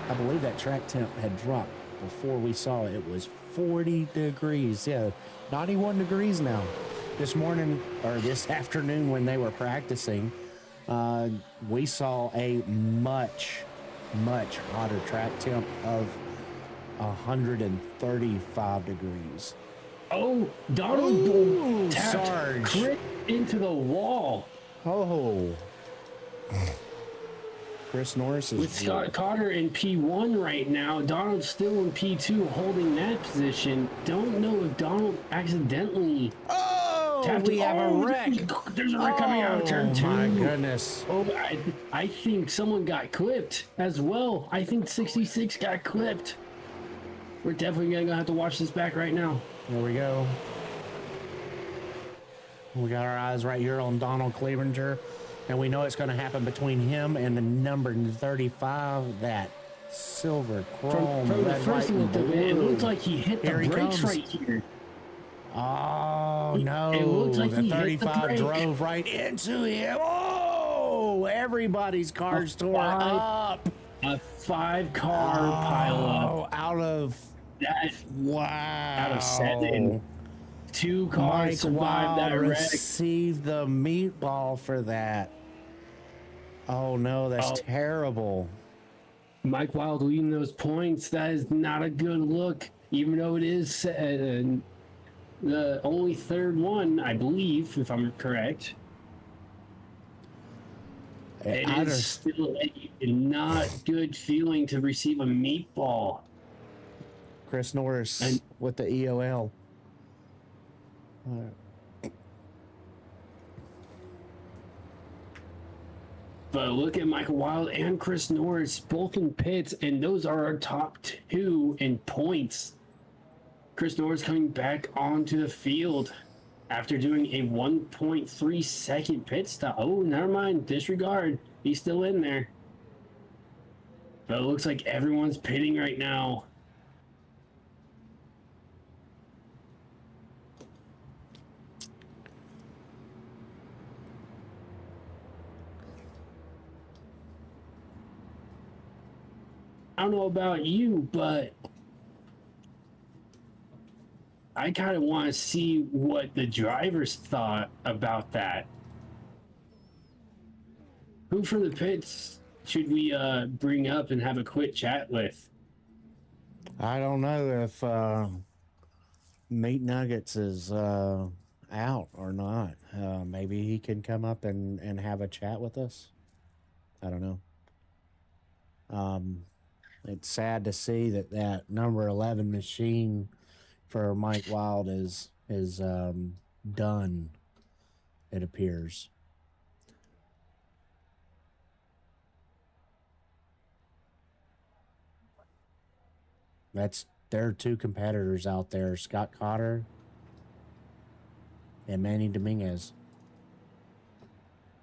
I believe that track temp had dropped before we saw it. It was 40 degrees. Yeah, 91 degrees now. This morning, or this afternoon when they were practicing, we saw a much hotter track temp of 135 degrees. Oh, Donald tapped Sarge. Chris into the wall. Oh. Chris Norris is With Scott Carter in P1 right now, Donald's still in P2 holding that position. Don't know if Donald accidentally tapped we have a wreck. There's a wreck coming out of turn 2. Oh my goodness. Oh, I think someone got clipped as well. I think 66 got clipped. We're definitely gonna have to watch this back right now. There we go. We got our eyes right here on Donald Clevenger, and we know it's going to happen between him and the number 35, that silver chrome. From the red, first white, look of it, it blue. looked like he hit the Here he brakes comes. right here. Oh, no. It looks like the he hit the 35 brake. drove right into him. Oh, everybody's car's tore up. A 5-car pileup. Oh, out of wow. Out of 7. 2 cars Mike survived Wild that wreck. received the meatball for that. Oh no, that's terrible. Mike Wild leading those points. That is not a good look, even though it is the only third one, I believe, if I'm correct. It is still a not good feeling to receive a meatball. Chris Norris with the EOL. But look at Michael Wild and Chris Norris, both in pits, and those are our top 2 in points. Chris Norris coming back onto the field after doing a 1.3 second pit stop. Oh, never mind. Disregard. He's still in there. But it looks like everyone's pitting right now. I don't know about you, but I kind of want to see what the drivers thought about that. Who from the pits should we bring up and have a quick chat with? I don't know if Meat Nuggets is out or not. Maybe he can come up and have a chat with us. I don't know. It's sad to see that number 11 machine for Mike Wild is done, it appears. There are 2 competitors out there, Scott Cotter and Manny Dominguez.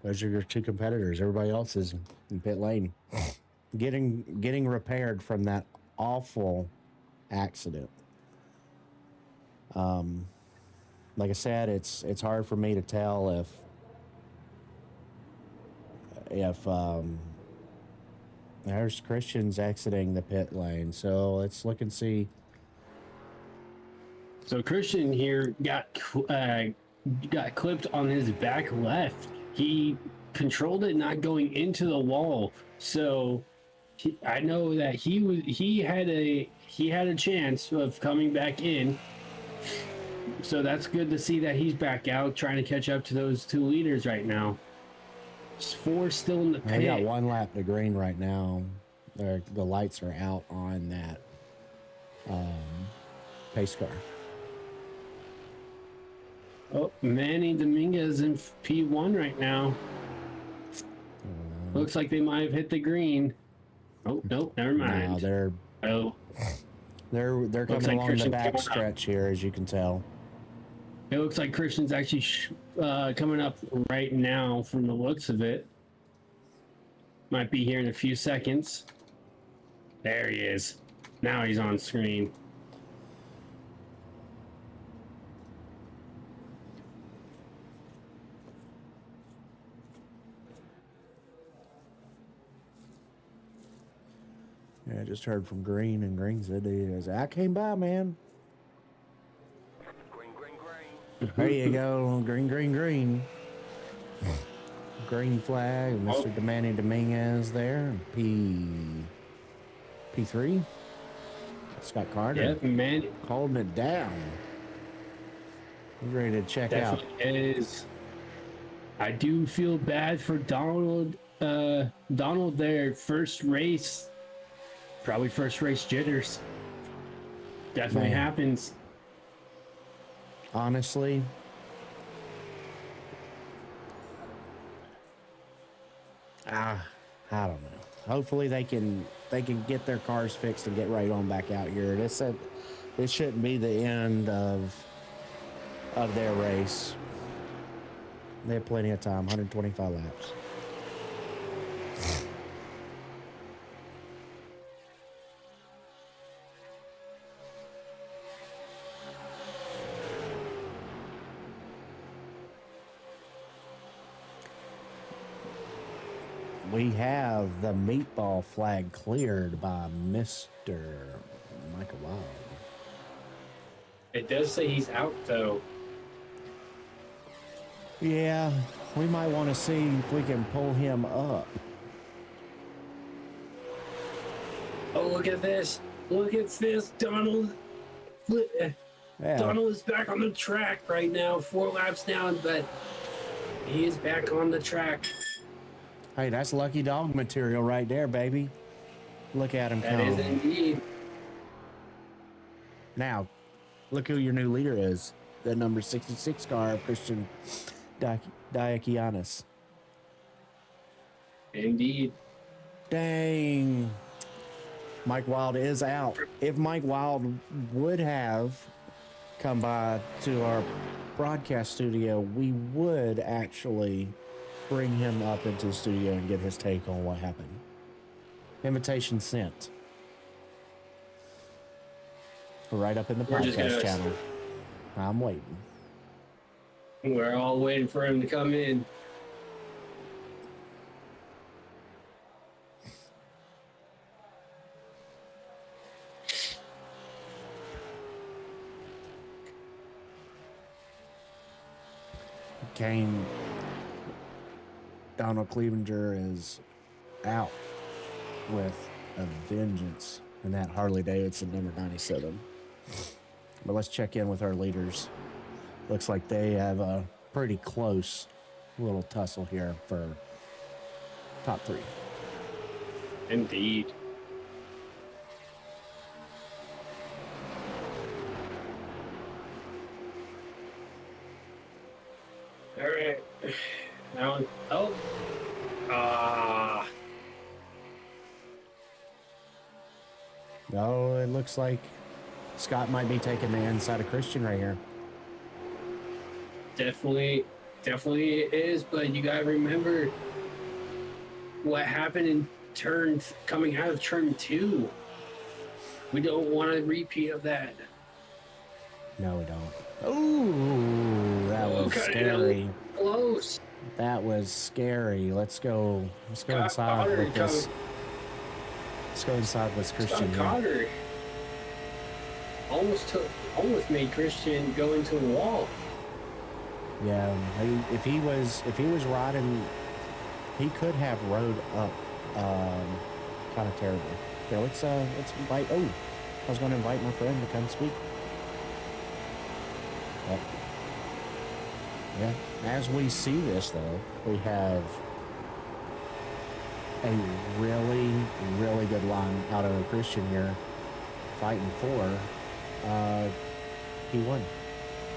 Those are your 2 competitors. Everybody else is in pit lane. Getting repaired from that awful accident. Like I said, it's hard for me to tell if there's Christians exiting the pit lane. So let's look and see. So Christian here got clipped on his back left. He controlled it not going into the wall. So I know that he had a chance of coming back in. So that's good to see that he's back out trying to catch up to those 2 leaders right now. There's 4 still in the pit. We got 1 lap to green right now. The lights are out on that pace car. Oh, Manny Dominguez in P1 right now. Looks like they might have hit the green. Oh, nope, never mind. No, they're Looks coming like along the Christian's back coming up. stretch here, as you can tell. It looks like Christian's actually coming up right now from the looks of it. Might be here in a few seconds. There he is. Now he's on screen. Yeah, I just heard from Green, and Green said I came by, man. Green, green, green. There you go, green, green, green. Green flag, Mr. Manny Dominguez there. P3. Scott Carter. Yeah, man, Holding it down. He's ready to check out. definitely is. I do feel bad for Donald. Donald there, first race, probably first race jitters. Definitely Man. happens. Honestly, I don't know. Hopefully they can get their cars fixed and get right on back out here. This shouldn't be the end of their race. They have plenty of time, 125 laps. We have the meatball flag cleared by Mr. Michael Wild. It does say he's out though. Yeah, we might want to see if we can pull him up. Oh, look at this! Look at this, Donald. Yeah, Donald is back on the track right now. 4 laps down, but he is back on the track. hey, that's lucky dog material right there, baby. Look at him That come. is indeed. Now, look who your new leader is. The number 66 car of Christian Diakianis. Indeed. Dang. Mike Wild is out. If Mike Wild would have come by to our broadcast studio, we would actually bring him up into the studio and get his take on what happened. Invitation sent. Right up in the We're just podcast gonna- channel. I'm waiting. We're all waiting for him to come in. Kane, Donald Clevenger is out with a vengeance in that Harley Davidson number 97. But let's check in with our leaders. Looks like they have a pretty close little tussle here for top 3. Indeed. All right. Now, Oh, it looks like Scott might be taking the inside of Christian right here. definitely it is. But you gotta remember what happened in coming out of turn 2. We don't want a repeat of that. No, we don't. Ooh, that was Okay, scary. Close. That was scary. Let's go Scott inside Cotter with this. Let's go inside with Christian Scott here. Cotter almost made Christian go into the wall. Yeah, if he was riding, he could have rode up kind of terribly. Okay, let's invite. Oh, I was going to invite my friend to come speak. Yep. Yeah. As we see this, though, we have a really, really good line out of Christian here, fighting for. He won.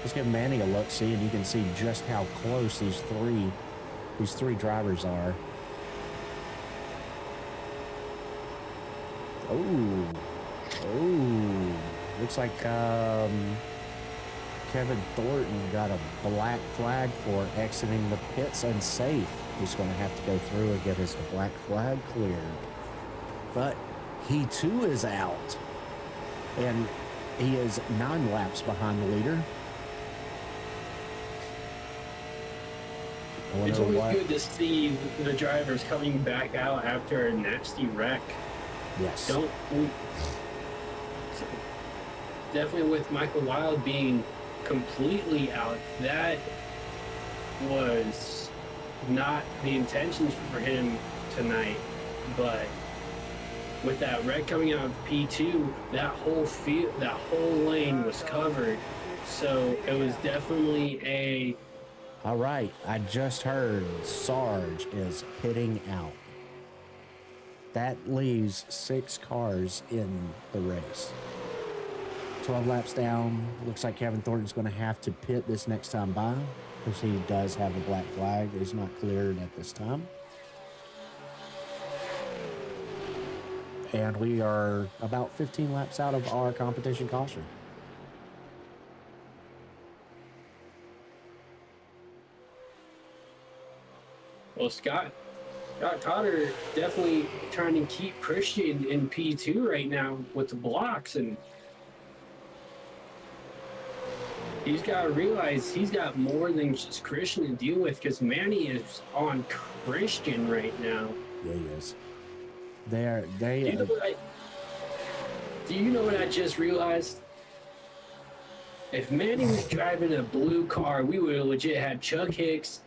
Let's give Manny a look, see, and you can see just how close these three drivers are. Oh, looks like Kevin Thornton got a black flag for exiting the pits unsafe. He's going to have to go through and get his black flag cleared. But he too is out. And he is 9 laps behind the leader. It's always good to see the drivers coming back out after a nasty wreck. Yes. Definitely with Michael Wild being completely out, that was not the intentions for him tonight. But with that wreck coming out of P2, that whole lane was covered. So it was definitely a... All right, I just heard Sarge is pitting out. That leaves 6 cars in the race. 12 laps down. Looks like Kevin Thornton's going to have to pit this next time by because he does have a black flag. It's not cleared at this time. And we are about 15 laps out of our competition caution. Well, Scott Cotter definitely trying to keep Christian in P2 right now with the blocks, and he's got to realize he's got more than just Christian to deal with because Manny is on Christian right now. Yeah, he is. Do you know what I just realized? If Manny was driving a blue car, we would have legit had Chuck Hicks,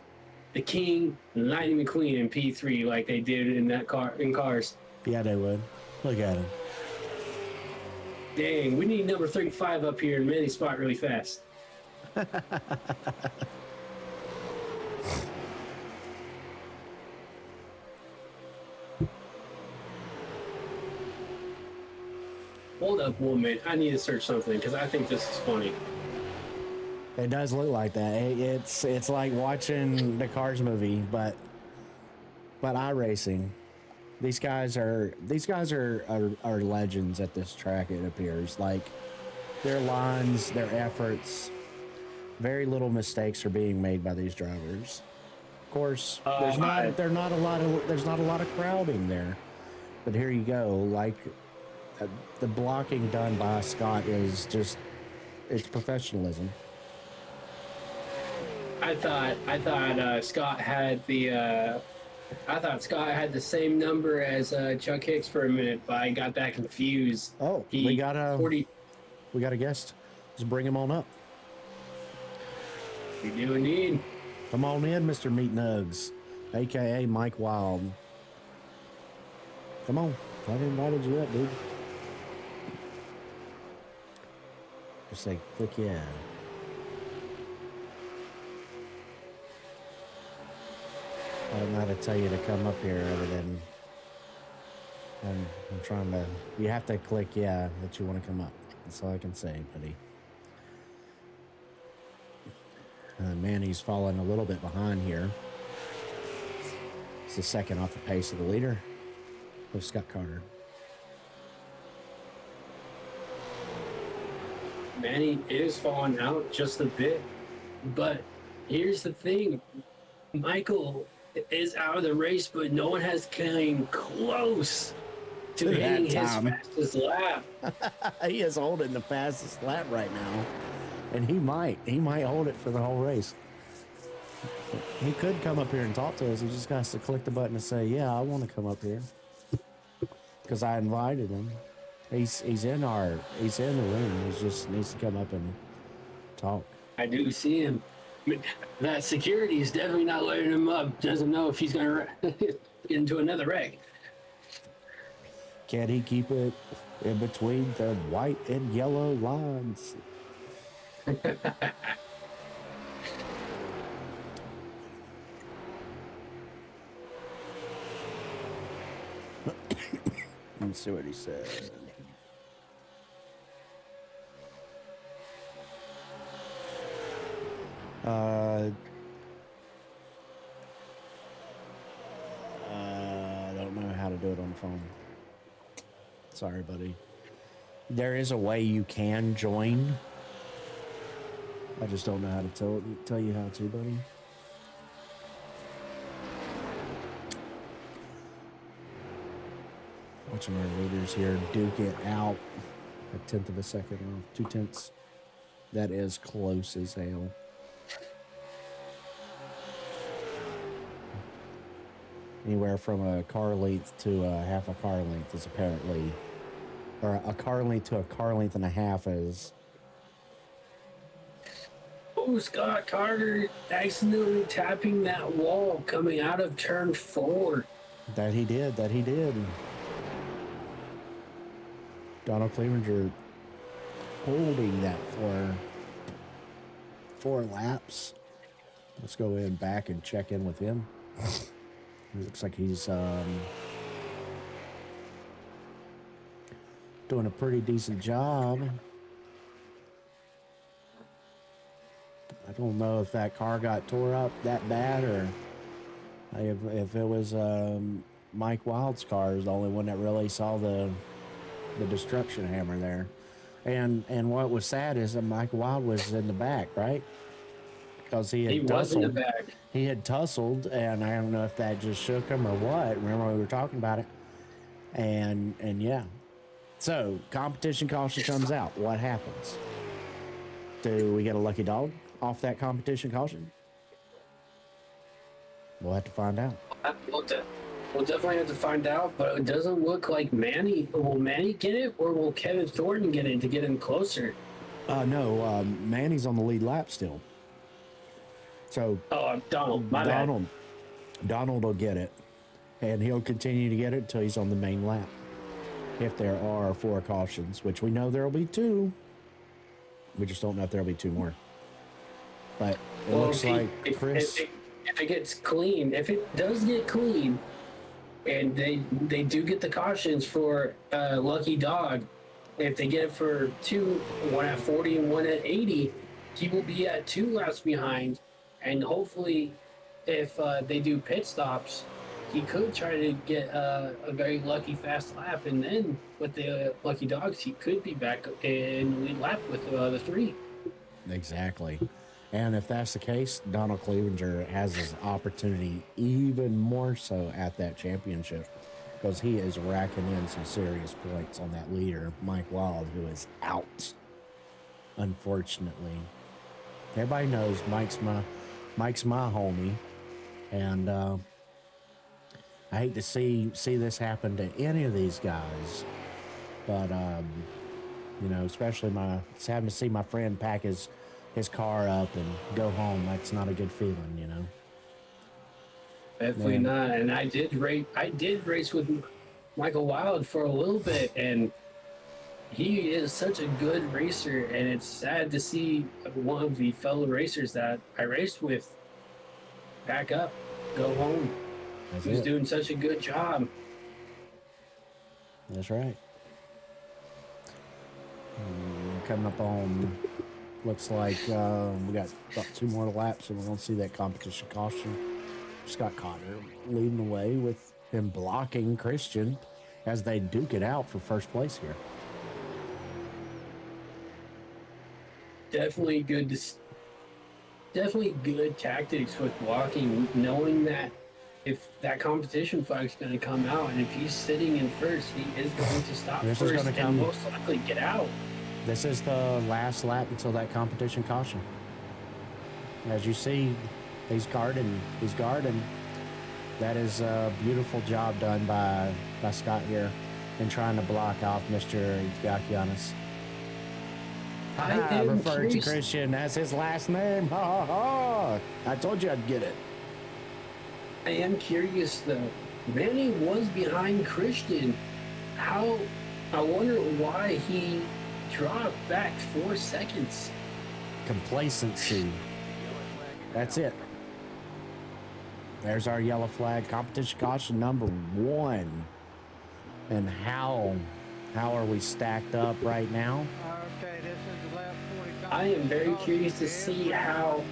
the King, and Lightning McQueen in P3 like they did in that car in cars. Yeah, they would. Look at him. Dang, we need number 35 up here in Manny's spot really fast. Hold up, woman. I need to search something because I think this is funny. It does look like that. It's like watching the Cars movie, but iRacing. These guys are legends at this track. It appears like their lines, their efforts. Very little mistakes are being made by these drivers. Of course, there's not a lot of crowding there, but here you go. Like the blocking done by Scott is just it's professionalism. I thought Scott had the same number as Chuck Hicks for a minute, but I got that confused. Oh, we got a guest. Let's bring him on up. We do indeed. Come on in, Mr. Meat Nugs, aka Mike Wild. Come on, I invited you up, dude. Just say click yeah. I don't know how to tell you to come up here other than I'm trying to. You have to click yeah that you want to come up. That's all I can say, buddy. Manny's falling a little bit behind here. It's the second off the pace of the leader with Scott Carter. Manny is falling out just a bit, but here's the thing. Michael is out of the race, but no one has came close to hitting his fastest lap. He is holding the fastest lap right now, and he might hold it for the whole race. He could come up here and talk to us. He just has to click the button and say, "Yeah, I want to come up here," because I invited him. He's in the room. He just needs to come up and talk. I do see him. That security is definitely not letting him up. Doesn't know if he's going to get into another wreck. Can he keep it in between the white and yellow lines? Let's see what he said. I don't know how to do it on the phone. Sorry, buddy. There is a way you can join. I just don't know how to tell you how to, buddy. Watching our leaders here duke it out. A tenth of a second off. 2/10. That is close as hell. Anywhere from a car length to a half a car length is apparently, or a car length to a car length and a half is. Oh, Scott Carter accidentally tapping that wall coming out of turn 4. That he did. Donald Clevenger holding that for 4 laps. Let's go in back and check in with him. It looks like he's doing a pretty decent job. I don't know if that car got tore up that bad or if it was Mike Wild's car is the only one that really saw the destruction hammer there. And what was sad is that Mike Wild was in the back, right? Because he was in the back. He had tussled, and I don't know if that just shook him or what. Remember we were talking about it, and yeah. So competition caution comes out. What happens? Do we get a lucky dog off that competition caution? We'll have to find out. We'll definitely have to find out, but it doesn't look like Manny. Will Manny get it, or will Kevin Thornton get it to get him closer? No, Manny's on the lead lap still. So Donald, Donald will get it, and he'll continue to get it until he's on the main lap. If there are 4 cautions, which we know there will be 2, we just don't know if there will be 2 more. But it looks like Chris. If it gets clean, if it does get clean, and they do get the cautions for Lucky Dog, if they get it for 2, one at 40 and one at 80, he will be at 2 laps behind. And hopefully, if they do pit stops, he could try to get a very lucky fast lap. And then with the Lucky Dogs, he could be back in the lead lap with the 3. Exactly. And if that's the case, Donald Clevenger has his opportunity even more so at that championship because he is racking in some serious points on that leader, Mike Wild, who is out, unfortunately. Everybody knows Mike's my homie, and I hate to see this happen to any of these guys, but especially it's having to see my friend pack his car up and go home. That's not a good feeling, Definitely not. And I did race with Michael Wild for a little bit, and he is such a good racer, and it's sad to see one of the fellow racers that I raced with back up, go home. He's doing such a good job. That's right. Coming up on, looks like we got about 2 more laps, and we're going to see that competition caution. Scott Cotter leading the way with him blocking Christian as they duke it out for first place here. Definitely good tactics with blocking, knowing that if that competition flag's going to come out, and if he's sitting in first, he is going to stop first and most likely get out. This is the last lap until that competition caution. As you see, he's guarding. That is a beautiful job done by Scott here in trying to block off Mr. Yakianis. I referred to Christian as his last name. Ha ha ha! I told you I'd get it. I am curious though. Manny was behind Christian. I wonder why he dropped back 4 seconds. Complacency. That's it. There's our yellow flag. Competition caution number 1. And how are we stacked up right now? Okay, this is the lap 45. I am very curious to see how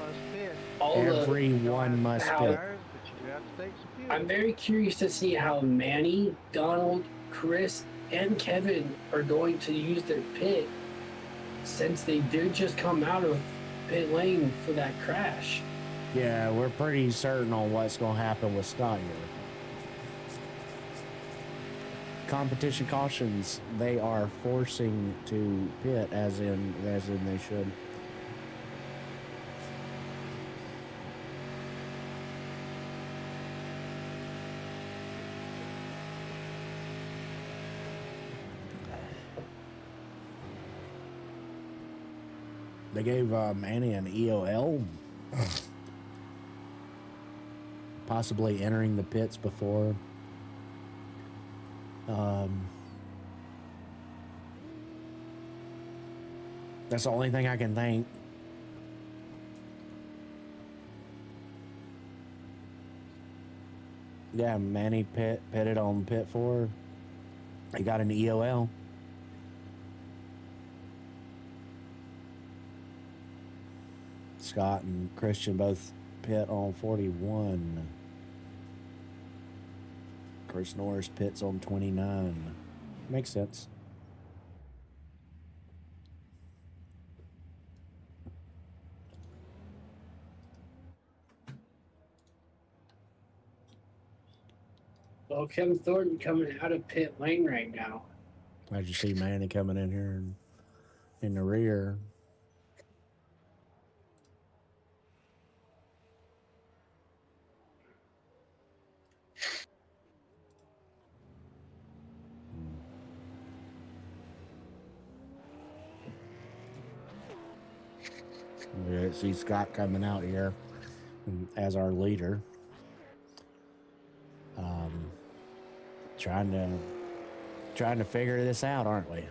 all Everyone must how- pit. But you do have to take some fuel. I'm very curious to see how Manny, Donald, Chris, and Kevin are going to use their pit, since they did just come out of pit lane for that crash. Yeah, we're pretty certain on what's going to happen with Scott here. Competition cautions, they are forcing to pit as in they should. They gave Manny an EOL, possibly entering the pits before. That's the only thing I can think. Yeah, Manny pitted on pit 4. He got an EOL. Scott and Christian both pit on 41. Chris Norris pits on 29. Makes sense. Well, Kevin Thornton coming out of pit lane right now. As you see Manny coming in here and in the rear. We see Scott coming out here as our leader. Trying to figure this out, aren't we?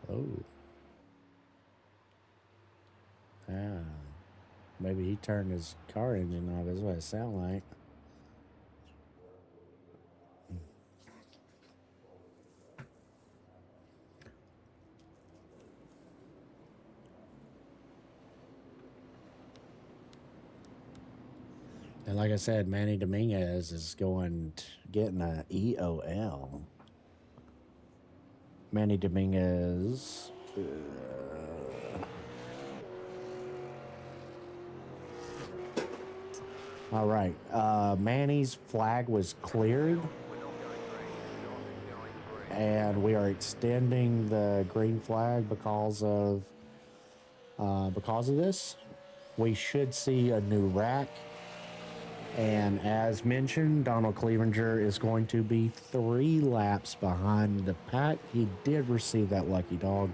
Oh. Maybe he turned his car engine off. That's what it sounds like. And like I said, Manny Dominguez is getting a EOL. Manny Dominguez. All right. Manny's flag was cleared. And we are extending the green flag because of this. We should see a new rack. And as mentioned, Donald Clevenger is going to be 3 laps behind the pack. He did receive that lucky dog.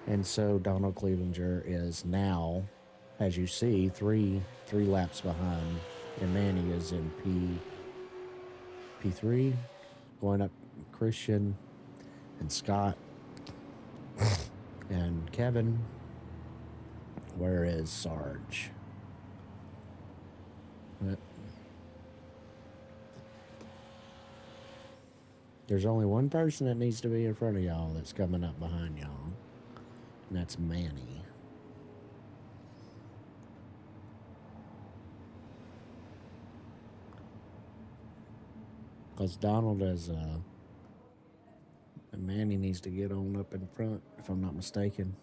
And so Donald Clevenger is now, as you see, three laps behind. And Manny is in P3, going up Christian and Scott and Kevin. Where is Sarge? There's only one person that needs to be in front of y'all that's coming up behind y'all, and that's Manny. Because Donald is, Manny needs to get on up in front, if I'm not mistaken.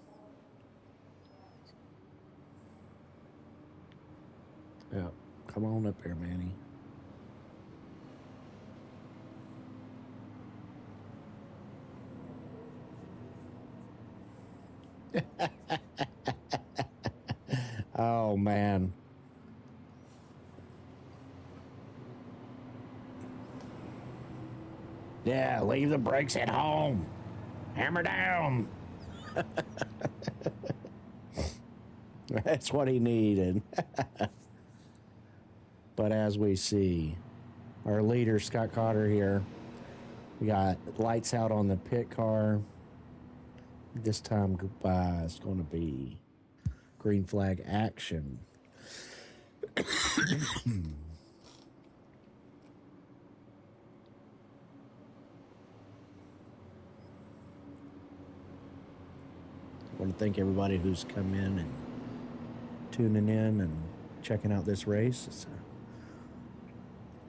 Yeah, come on up here, Manny. Oh, man. Yeah, leave the brakes at home. Hammer down. That's what he needed. But as we see, our leader, Scott Cotter here, we got lights out on the pit car. This time it's going to be green flag action. I want to thank everybody who's come in and tuning in and checking out this race. It's a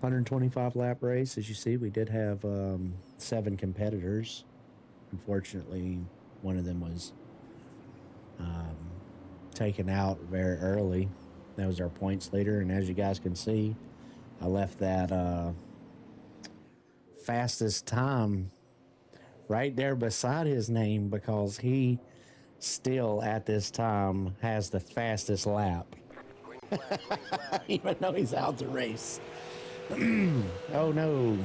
125 lap race. As you see, we did have 7 competitors. Unfortunately, one of them was taken out very early. That was our points leader, and as you guys can see, I left that fastest time right there beside his name because he still at this time has the fastest lap. Even though he's out the race. Oh no.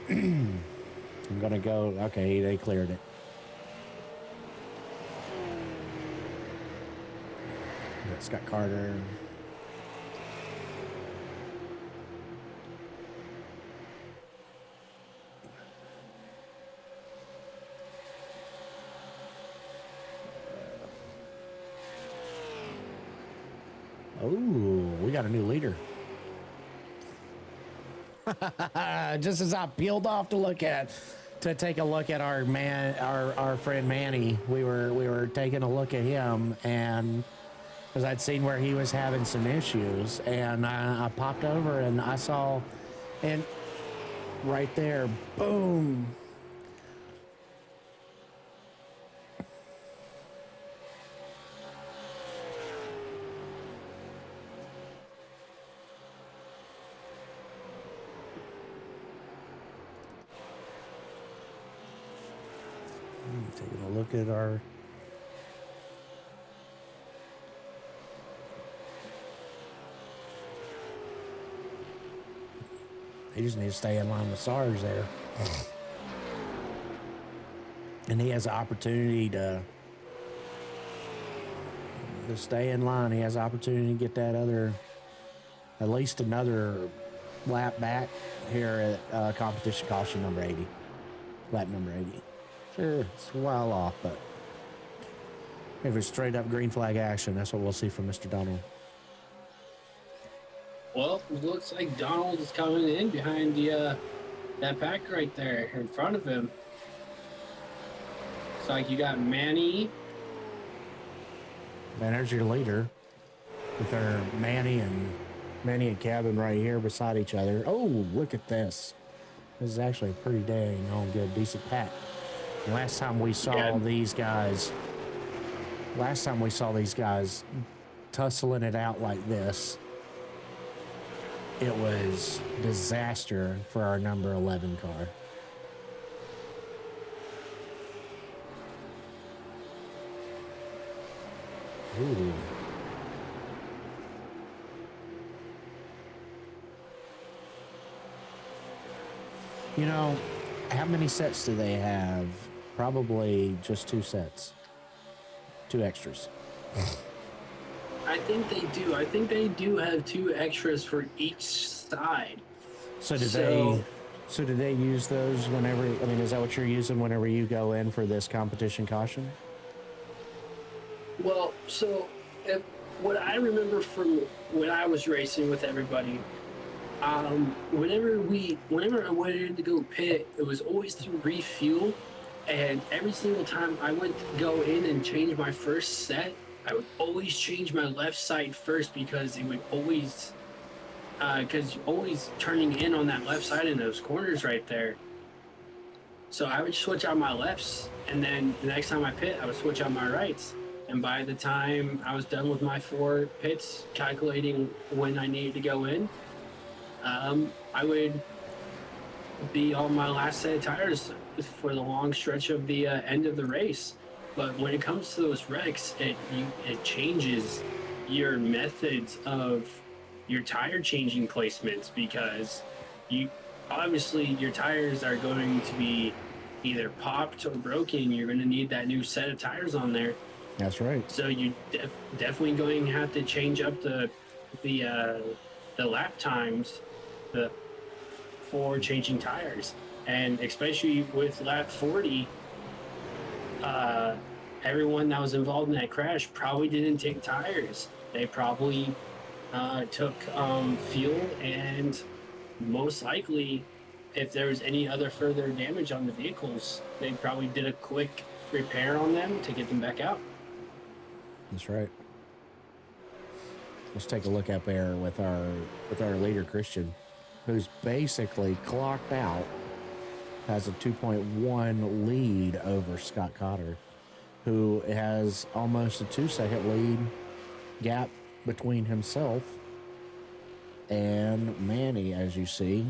I'm gonna go. Okay, they cleared it. Scott Carter. Oh, we got a new leader. Just as I peeled off to take a look at our friend Manny, we were taking a look at him, and because I'd seen where he was having some issues, and I popped over and I saw, and right there, boom. Taking a look at our he just needs to stay in line with SARS there. And he has an opportunity to stay in line. He has an opportunity to get that at least another lap back here at competition caution number 80. Lap number 80. Sure, it's a while off, but if it's straight up green flag action, that's what we'll see from Mr. Donald. Well, it looks like Donald is coming in behind the that pack right there in front of him. It's like you got Manny. And there's your leader with their Manny and Kevin right here beside each other. Oh, look at this. This is actually a pretty dang on good, decent pack. Last time we saw these guys tussling it out like this, it was disaster for our number 11 car. Ooh. You know, how many sets do they have? Probably just 2 sets. 2 extras. I think they do. I think they do have 2 extras for each side. So do they use those whenever, I mean, is that what you're using whenever you go in for this competition caution? Well, so what I remember from when I was racing with everybody, whenever I wanted to go pit, it was always to refuel. And every single time I went to go in and change my first set, I would always change my left side first because it would always, because always turning in on that left side in those corners right there. So I would switch out my lefts, and then the next time I pit, I would switch out my rights. And by the time I was done with my 4 pits, calculating when I needed to go in, I would be on my last set of tires for the long stretch of the end of the race. But when it comes to those wrecks, it changes your methods of your tire changing placements, because obviously your tires are going to be either popped or broken. You're going to need that new set of tires on there. That's right. So you definitely going to have to change up the lap times for changing tires, and especially with lap 40, everyone that was involved in that crash probably didn't take tires. They probably took fuel, and most likely, if there was any other further damage on the vehicles, they probably did a quick repair on them to get them back out. That's right. Let's take a look up there with our leader Christian, who's basically clocked out, has a 2.1 lead over Scott Cotter, who has almost a 2-second lead gap between himself and Manny, as you see.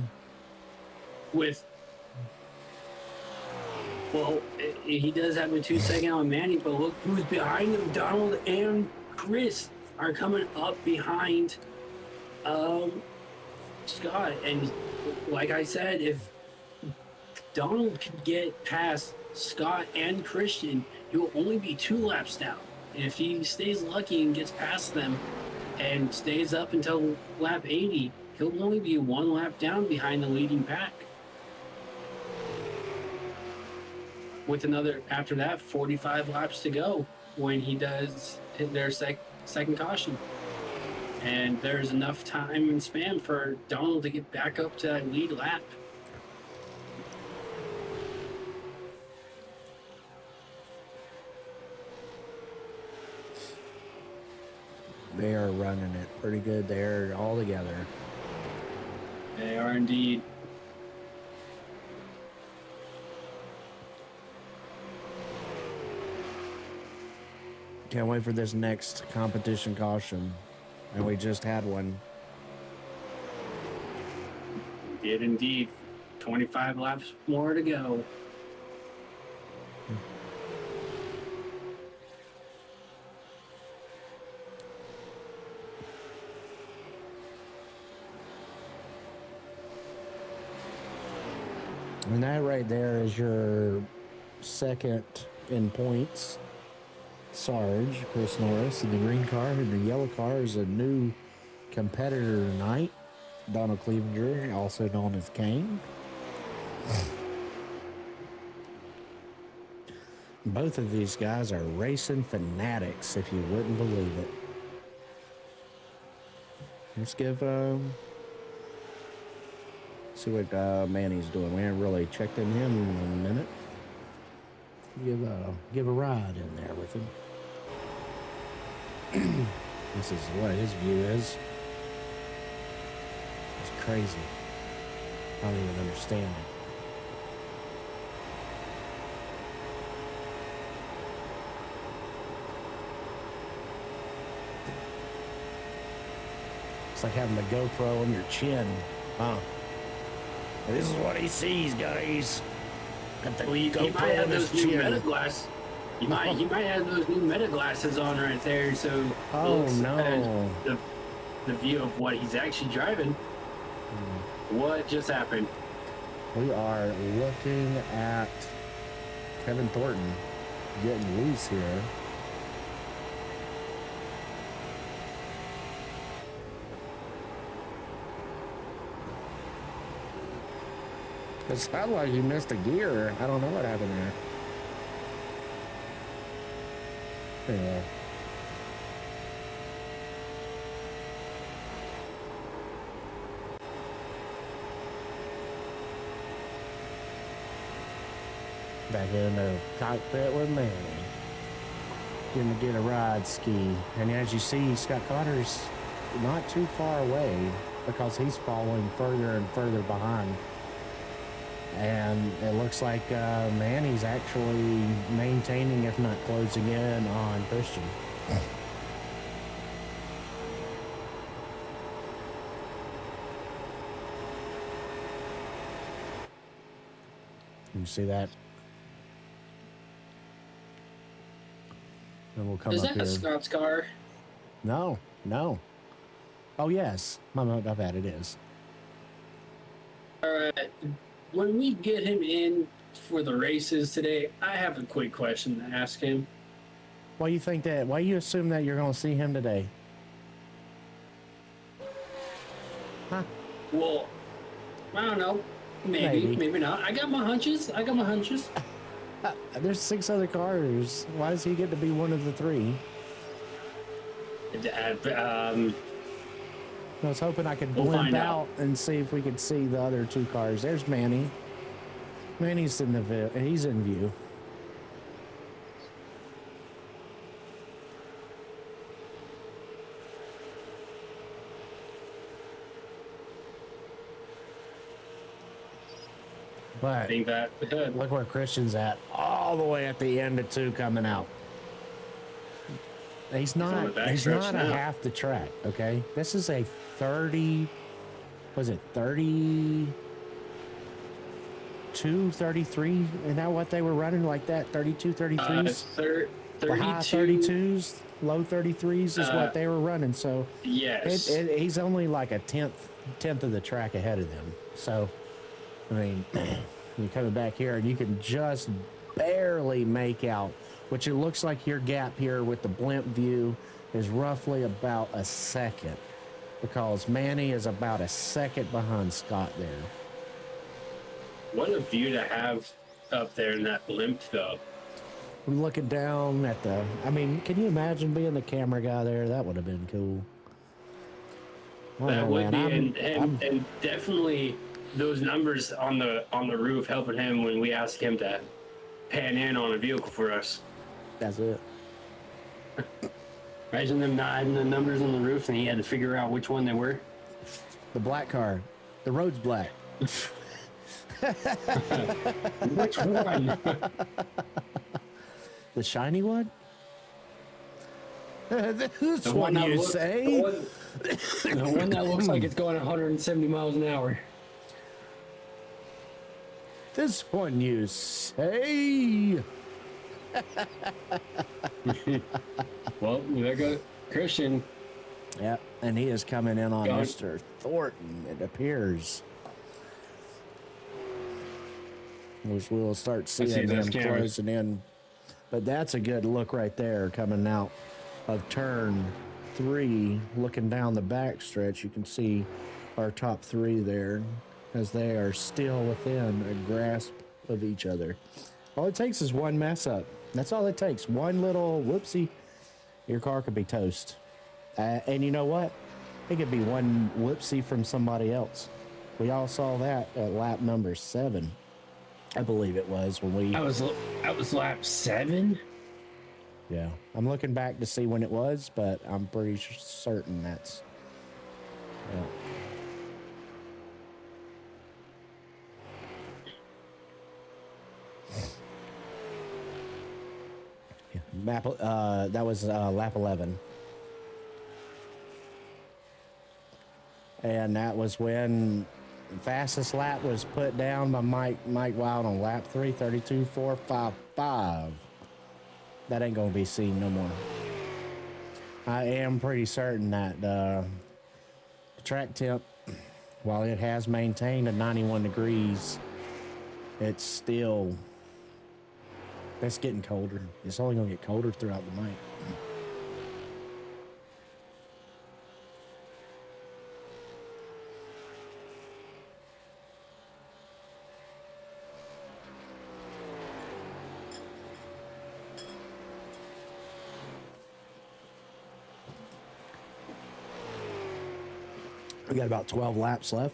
He does have a 2-second on Manny, but look who's behind him. Donald and Chris are coming up behind Scott. And like I said, if Donald could get past Scott and Christian, he will only be 2 laps down. And if he stays lucky and gets past them and stays up until lap 80, he'll only be 1 lap down behind the leading pack. With another, after that, 45 laps to go when he does hit their second caution. And there's enough time and span for Donald to get back up to that lead lap. They are running it pretty good there all together. They are indeed. Can't wait for this next competition caution. And we just had one. Did indeed. 25 laps more to go. And that right there is your second in points. Sarge, Chris Norris in the green car, and the yellow car is a new competitor tonight, Donald Clevenger, also known as Kane. Both of these guys are racing fanatics, if you wouldn't believe it. Let's give see what Manny's doing. We haven't really checked in him in a minute. Give a ride in there with him. This is what his view is. It's crazy. I don't even understand it. It's like having a GoPro on your chin. Huh? This is what he sees, guys. He might have those new meta glass. He might have those new meta glasses on right there, so the view of what he's actually driving. What just happened? We are looking at Kevin Thornton getting loose here. It sounded like he missed a gear. I don't know what happened there. Anyway. Back in the cockpit with Manny. Gonna get a ride ski. And as you see, Scott Cotter's not too far away because he's following further and further behind. And it looks like Manny's actually maintaining, if not closing in on Christian. You see that? And we'll come Is up that a here. Scott's car? No. Oh yes, my bad. It is. All right. When we get him in for the races today, I have a quick question to ask him. Why you think that? Why you assume that you're going to see him today? Huh? Well, I don't know. Maybe not. I got my hunches. There's 6 other cars. Why does he get to be one of the 3? I was hoping I could We'll blimp find out out. and see if we could see the other 2 cars. There's Manny. Manny's in he's in view. I But think that look where Christian's at, all the way at the end of 2 coming out. He's on the not. back He's stretch not a now. half the track. Okay, this is a 30. Was it 32, 33? Isn't that what they were running like that? 32, 33s? The high 32. 32s, low 33s is what they were running. So Yes. he's only like a tenth of the track ahead of them. So, I mean, you're coming back here and you can just barely make out, which it looks like your gap here with the blimp view is roughly about a second, because Manny is about a second behind Scott there. What a view to have up there in that blimp, though. I'm looking down at I mean, can you imagine being the camera guy there? That would have been cool. I don't That know, would be, man. and definitely those numbers on the roof helping him when we asked him to pan in on a vehicle for us. That's it. Imagine them not having the numbers on the roof, and he had to figure out which one they were. The black car. The road's black. Which one? The shiny one? This The one that you looks- say? The one that looks like it's going 170 miles an hour. This one you say? Well, there goes Christian. Yep, and he is coming in on Got it. Mr. Thornton, it appears. Which we'll start see seeing those him cameras. closing in. But that's a good look right there coming out of turn 3. Looking down the back stretch, you can see our top 3 there, as they are still within a grasp of each other. All it takes is one mess up. That's all it takes. One little whoopsie, your car could be toast. And you know what? It could be one whoopsie from somebody else. We all saw that at lap number 7. I believe it was when we. That was lap 7. Yeah, I'm looking back to see when it was, but I'm pretty certain that's. Yeah. That was lap 11. And that was when the fastest lap was put down by Mike Wild on lap 3, 32.455. That ain't going to be seen no more. I am pretty certain that the track temp, while it has maintained at 91 degrees, it's getting colder. It's only going to get colder throughout the night. We got about 12 laps left.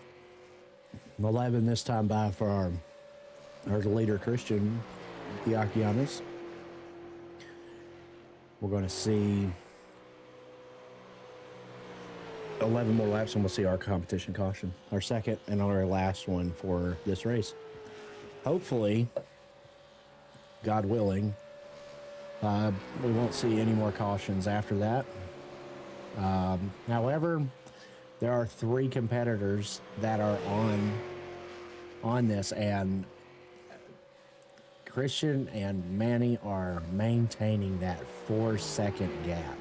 11 this time by for our leader, Christian Giakianis. We're going to see 11 more laps and we'll see our competition caution. Our second and our last one for this race. Hopefully, God willing, we won't see any more cautions after that. However, there are 3 competitors that are on this, and Christian and Manny are maintaining that 4-second gap.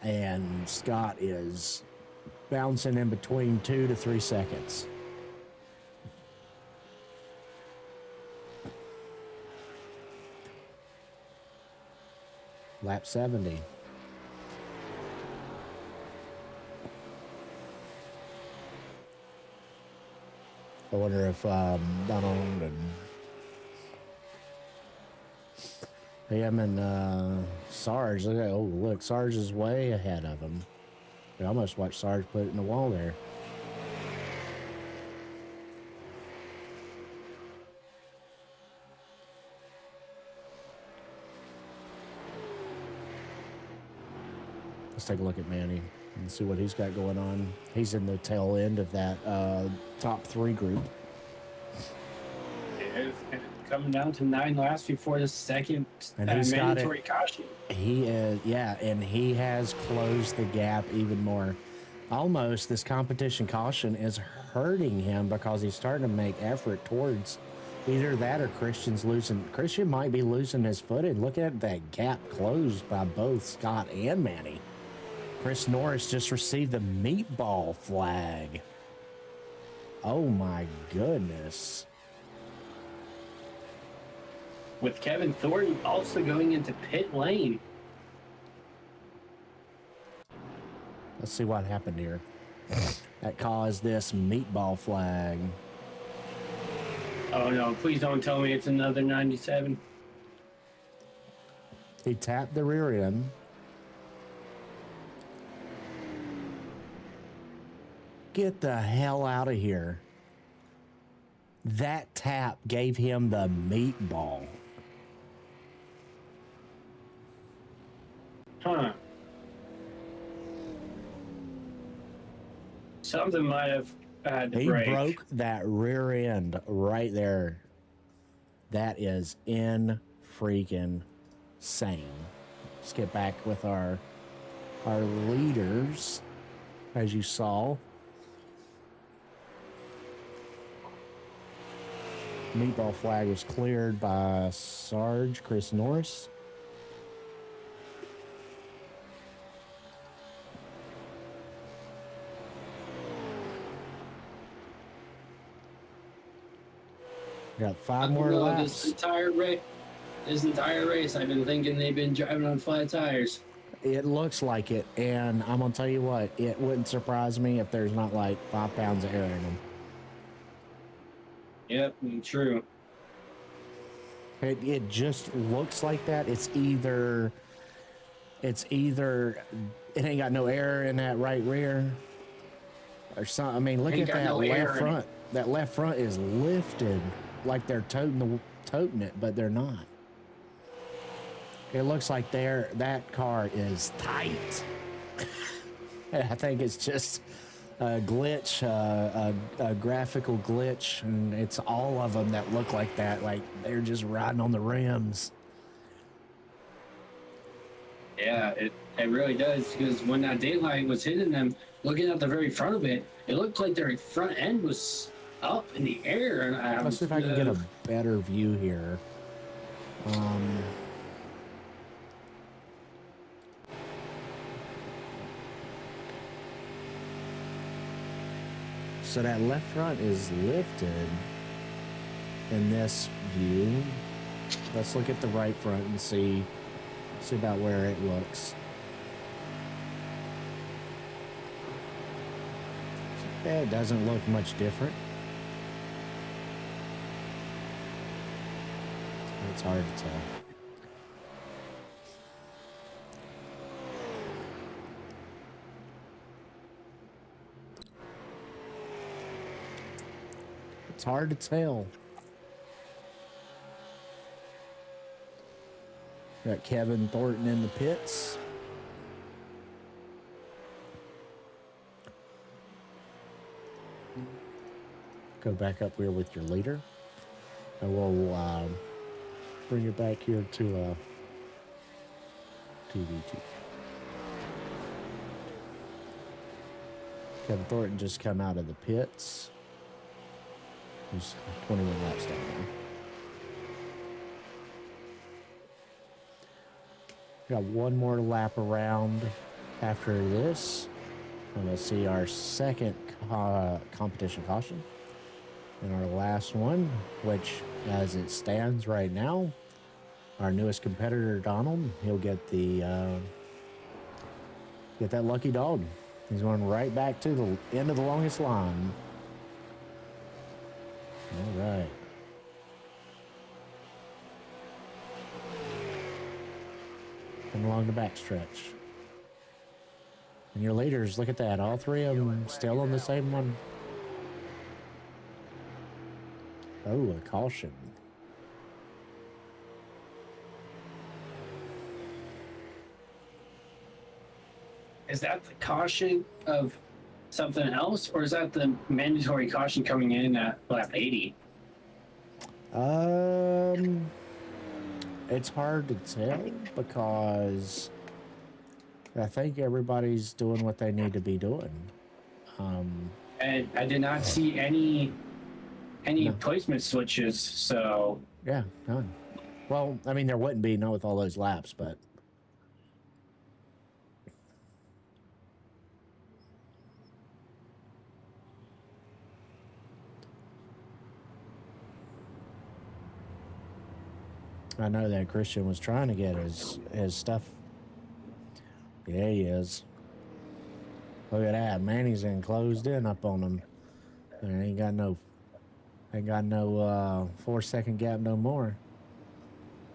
And Scott is bouncing in between 2 to 3 seconds. Lap 70. I wonder if Donald and Him and Sarge. Look, Sarge is way ahead of him. I almost watched Sarge put it in the wall there. Let's take a look at Manny and see what he's got going on. He's in the tail end of that top 3 group. It's coming down to 9 laps before the second And he's got mandatory caution. He is, yeah, and he has closed the gap even more. Almost, this competition caution is hurting him because he's starting to make effort towards either that or Christian might be losing his footing. Look at that gap closed by both Scott and Manny. Chris Norris just received the meatball flag. Oh my goodness. With Kevin Thornton also going into pit lane. Let's see what happened here. That caused this meatball flag. Oh no, please don't tell me it's another 97. He tapped the rear end. Get the hell out of here. That tap gave him the meatball. Huh. Something might have had to He break. broke that rear end right there. That is in freaking sane. Let's get back with our leaders, as you saw. Meatball flag was cleared by Sarge Chris Norris. Got 5 more laps. This entire race, I've been thinking they've been driving on flat tires. It looks like it, and I'm gonna tell you what, it wouldn't surprise me if there's not like 5 pounds of air in them. Yep, true. It just looks like that. It's either it ain't got no air in that right rear, or something. I mean, look Ain't at got that no air left in front. That left front is lifted like they're toting it, but they're not. It looks like that car is tight. I think it's just a glitch, a graphical glitch, and it's all of them that look like that, like they're just riding on the rims. Yeah, it really does, because when that daylight was hitting them, looking at the very front of it, it looked like their front end was up in the air. And Let's see if I can get a better view here. So that left front is lifted in this view. Let's look at the right front and see about where it looks. Yeah, it doesn't look much different. It's hard to tell. It's hard to tell. Got Kevin Thornton in the pits. Go back up here with your leader. And we'll bring it back here to TVT. Kevin Thornton just come out of the pits. He's 21 laps down now. Got one more lap around after this. And we'll see our second competition caution. And our last one, which as it stands right now, our newest competitor, Donald, he'll get the get that lucky dog. He's going right back to the end of the longest line. All right. coming along the backstretch. And your leaders, look at that. All three of them still on the same one. Oh, a caution. Is that the caution of something else, or is that the mandatory caution coming in at lap 80? It's hard to tell because I think everybody's doing what they need to be doing. And I did not see any No. placement switches, so Yeah, none. Well, I mean, there wouldn't be, not with all those laps, but I know that Christian was trying to get his stuff. Yeah, he is. Look at that. Manny's in closed in up on him. There ain't got no 4-second gap no more.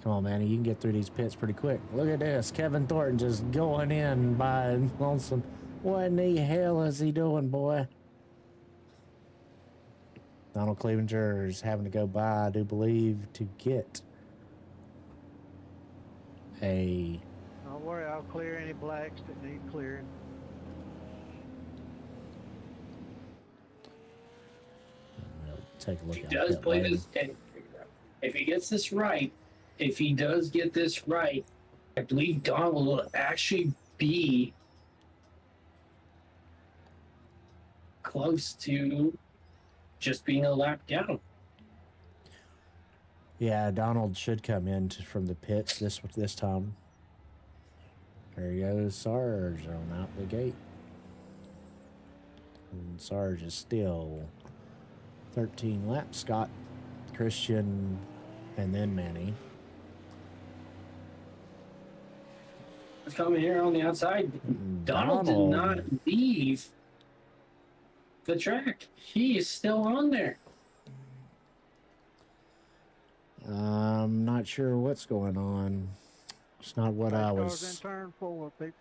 Come on, Manny, you can get through these pits pretty quick. Look at this. Kevin Thornton just going in by lonesome. What in the hell is he doing, boy? Donald Clevenger is having to go by, I do believe, to get a... Don't worry, I'll clear any blacks that need clearing. We'll take a look he at does that play later. this. And if he gets this right, if he does get this right, I believe Donald will actually be close to just being a lap down. Yeah, Donald should come in from the pits this time. There he goes, Sarge on out the gate. And Sarge is still 13 laps. Scott, Christian, and then Manny. What's coming here on the outside? Donald did not leave the track. He is still on there. I'm not sure what's going on. It's not what I Cars in was... turn 4, people.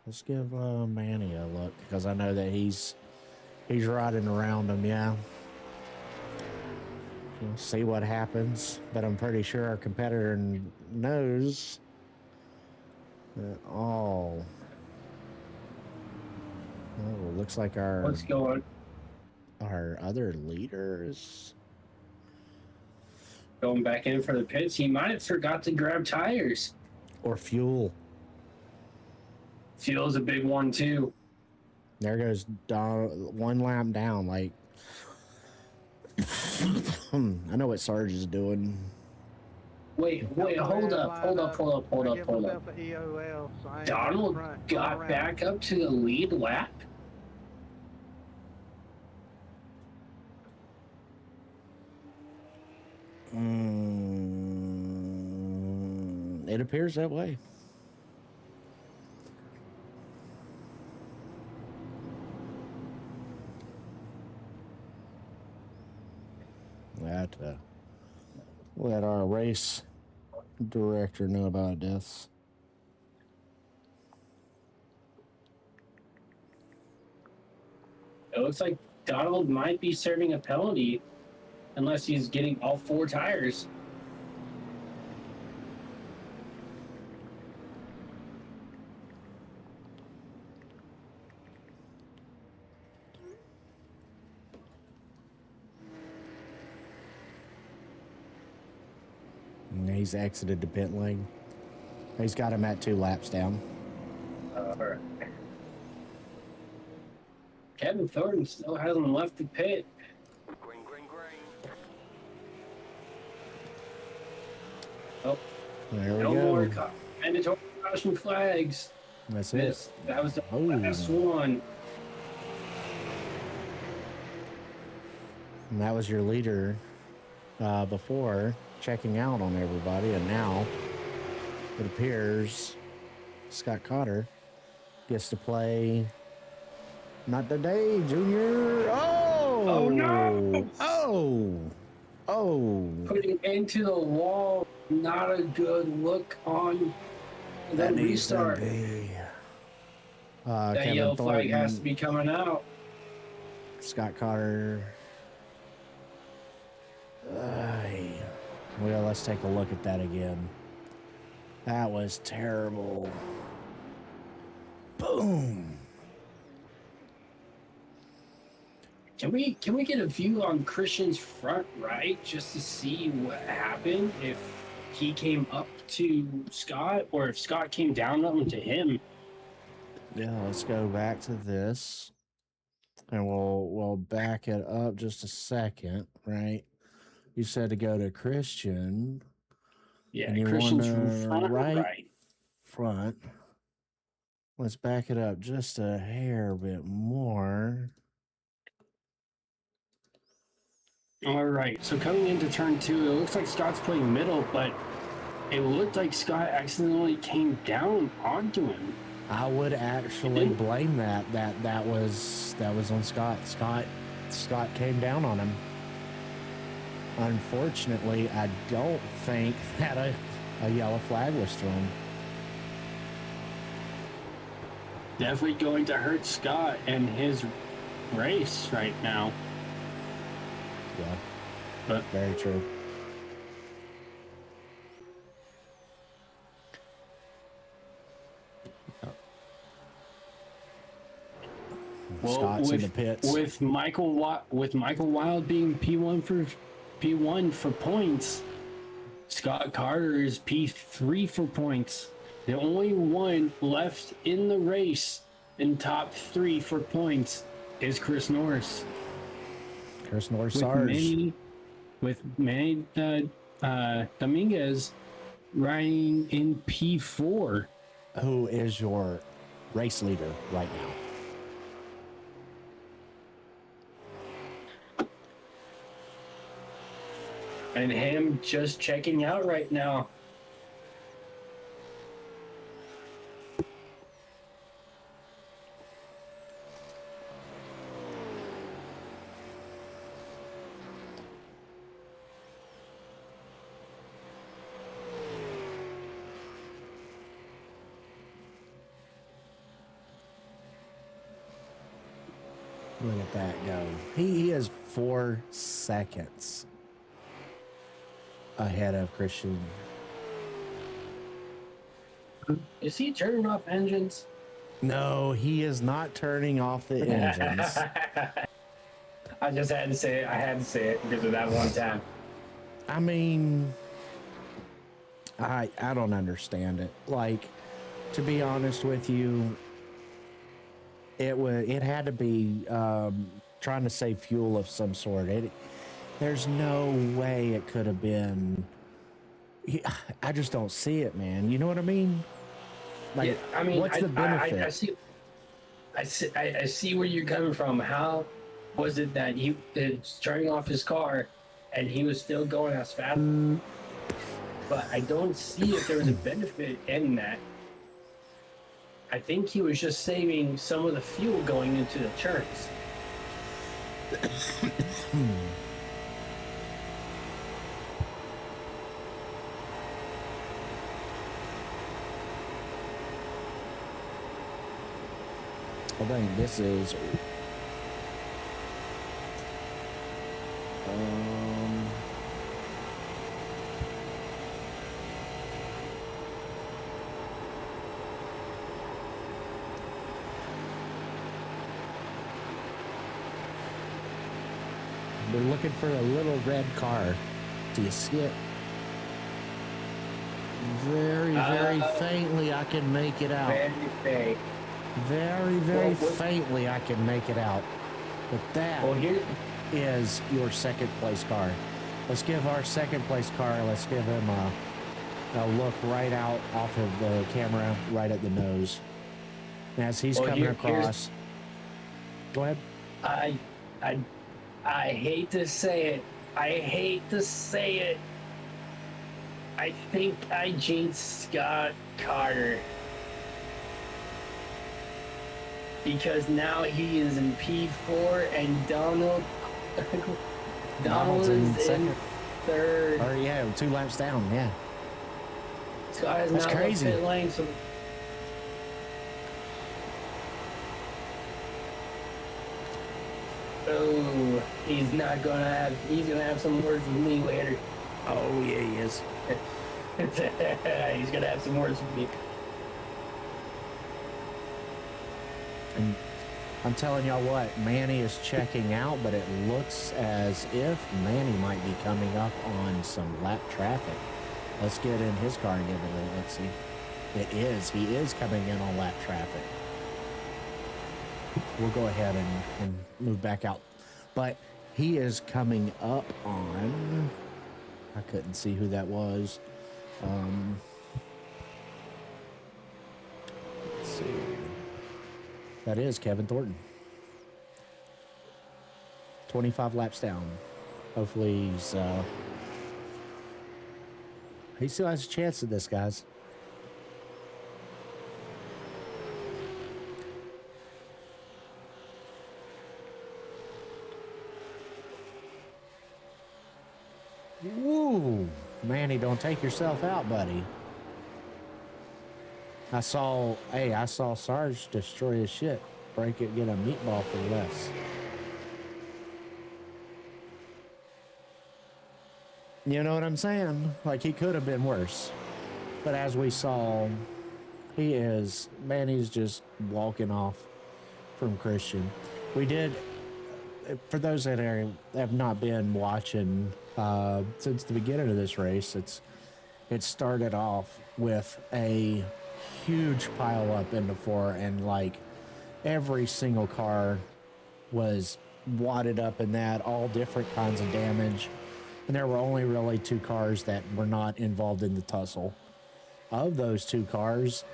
Let's give Manny a look, because I know that he's riding around him, yeah. We'll see what happens, but I'm pretty sure our competitor knows that all... Oh, looks like What's going our other leaders... Going back in for the pits. He might have forgot to grab tires. Or fuel. Fuel's a big one too. There goes one lap down, like... I know what Sarge is doing. Wait, hold up. EOL, so I ain't Donald front, got around. back up to the lead lap. It appears that way. Let our race director know about this. It looks like Donald might be serving a penalty unless he's getting all 4 tires. And he's exited the pit lane. He's got him at 2 laps down. Alright. Kevin Thornton still hasn't left the pit. Green, green, green. Oh, There we no go. more mandatory caution flags. That's it. That was the Oh. last one. And that was your leader before checking out on everybody, and now it appears Scott Cotter gets to play. Not today, Junior. Oh! Oh, no! Oh! Putting into the wall. not a good look on the That needs to restart. be. That Kevin yellow flag has Thornton, to be coming out. Scott Carter. Well, let's take a look at that again. That was terrible. Boom. Can we get a view on Christian's front right just to see what happened if he came up to Scott or if Scott came down onto him? Yeah, let's go back to this. And we'll back it up just a second, right? You said to go to Christian. Yeah, And you Christian's want front right. front. Let's back it up just a hair bit more. All right, so coming into turn 2, it looks like Scott's playing middle, but it looked like Scott accidentally came down onto him. I would actually blame that. That was on Scott. Scott came down on him. Unfortunately, I don't think that a yellow flag was thrown. Definitely going to hurt Scott and his race right now. Yeah, But very true. well, Scott's in the pits. with Michael Wild being P1 for points, Scott Carter is P3 for points. The only one left in the race in top 3 for points is Chris Norris. Chris Norris, Sarge. With Manny Dominguez riding in P4. Who is your race leader right now? And him just checking out right now. Look at that go. He is 4 seconds ahead of Christian. Is he turning off engines? No, he is not turning off the engines. I just had to say it. I had to say it because of that one time. I mean, I don't understand it. Like, to be honest with you, it had to be trying to save fuel of some sort. There's no way it could have been. I just don't see it, man. You know what I mean? Like, Yeah, I mean, what's the benefit? I see where you're coming from. How was it that he is turning off his car and he was still going as fast? But I don't see if there was a benefit in that. I think he was just saving some of the fuel going into the turns. I think this is. We're looking for a little red car. Do you see it? Very, very faintly, I can make it out. Very faint. Very, very faintly, I can make it out. But that is your second place car. Let's give our second place car, let's give him a look right out off of the camera, right at the nose. As he's coming across. Go ahead. I hate to say it. I think I jinxed Scott Carter. Because now he is in P4 and Donald is in third. Or yeah, 2 laps down, yeah. Scott has That's not left crazy. pit lane, so oh, he's gonna have some words with me later. Oh yeah, he is. He's gonna have some words with me. And I'm telling y'all what, Manny is checking out, but it looks as if Manny might be coming up on some lap traffic. Let's get in his car and give it a let's see. It is. He is coming in on lap traffic. We'll go ahead and move back out. But he is coming up on, I couldn't see who that was. Let's see. That is Kevin Thornton. 25 laps down. Hopefully he still has a chance at this, guys. Woo! Manny, don't take yourself out, buddy. I saw Sarge destroy his shit. Break it, get a meatball for less. You know what I'm saying? Like, he could have been worse. But as we saw, Manny's just walking off from Christian. We did, for those that have not been watching since the beginning of this race, it started off with a huge pile up into four, and like every single car was wadded up in that, all different kinds of damage. And there were only really two cars that were not involved in the tussle. Of those two cars,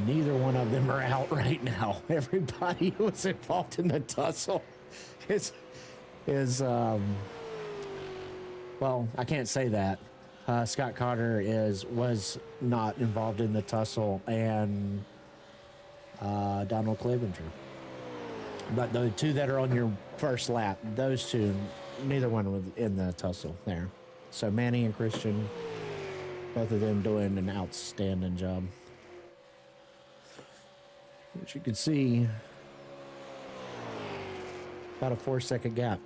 neither one of them are out right now. Everybody who was involved in the tussle is well, I can't say that. Scott Carter was not involved in the tussle, and Donald Clevenger. But the two that are on your first lap, those two, neither one was in the tussle there. So Manny and Christian, both of them doing an outstanding job. As you can see, about a 4-second gap.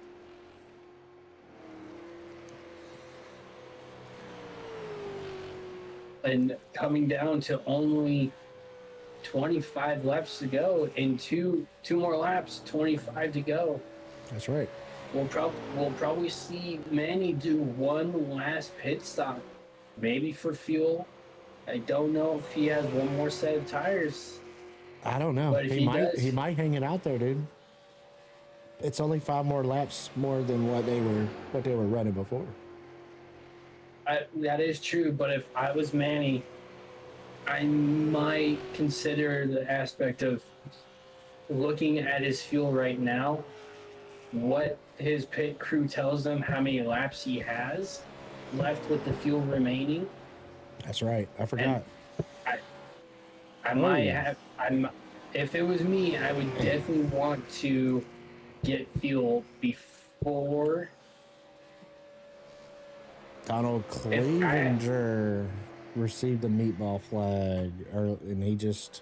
And coming down to only 25 laps to go, in two more laps, 25 to go. That's right. We'll probably see Manny do one last pit stop, maybe for fuel. I don't know if he has one more set of tires. I don't know. But if he does, he might hang it out there, dude. It's only 5 more laps more than what they were running before. That is true, but if I was Manny, I might consider the aspect of looking at his fuel right now, what his pit crew tells them, how many laps he has left with the fuel remaining. That's right. I forgot. I might have. If it was me, I would definitely want to get fuel before. Donald Clevenger received the meatball flag, and he just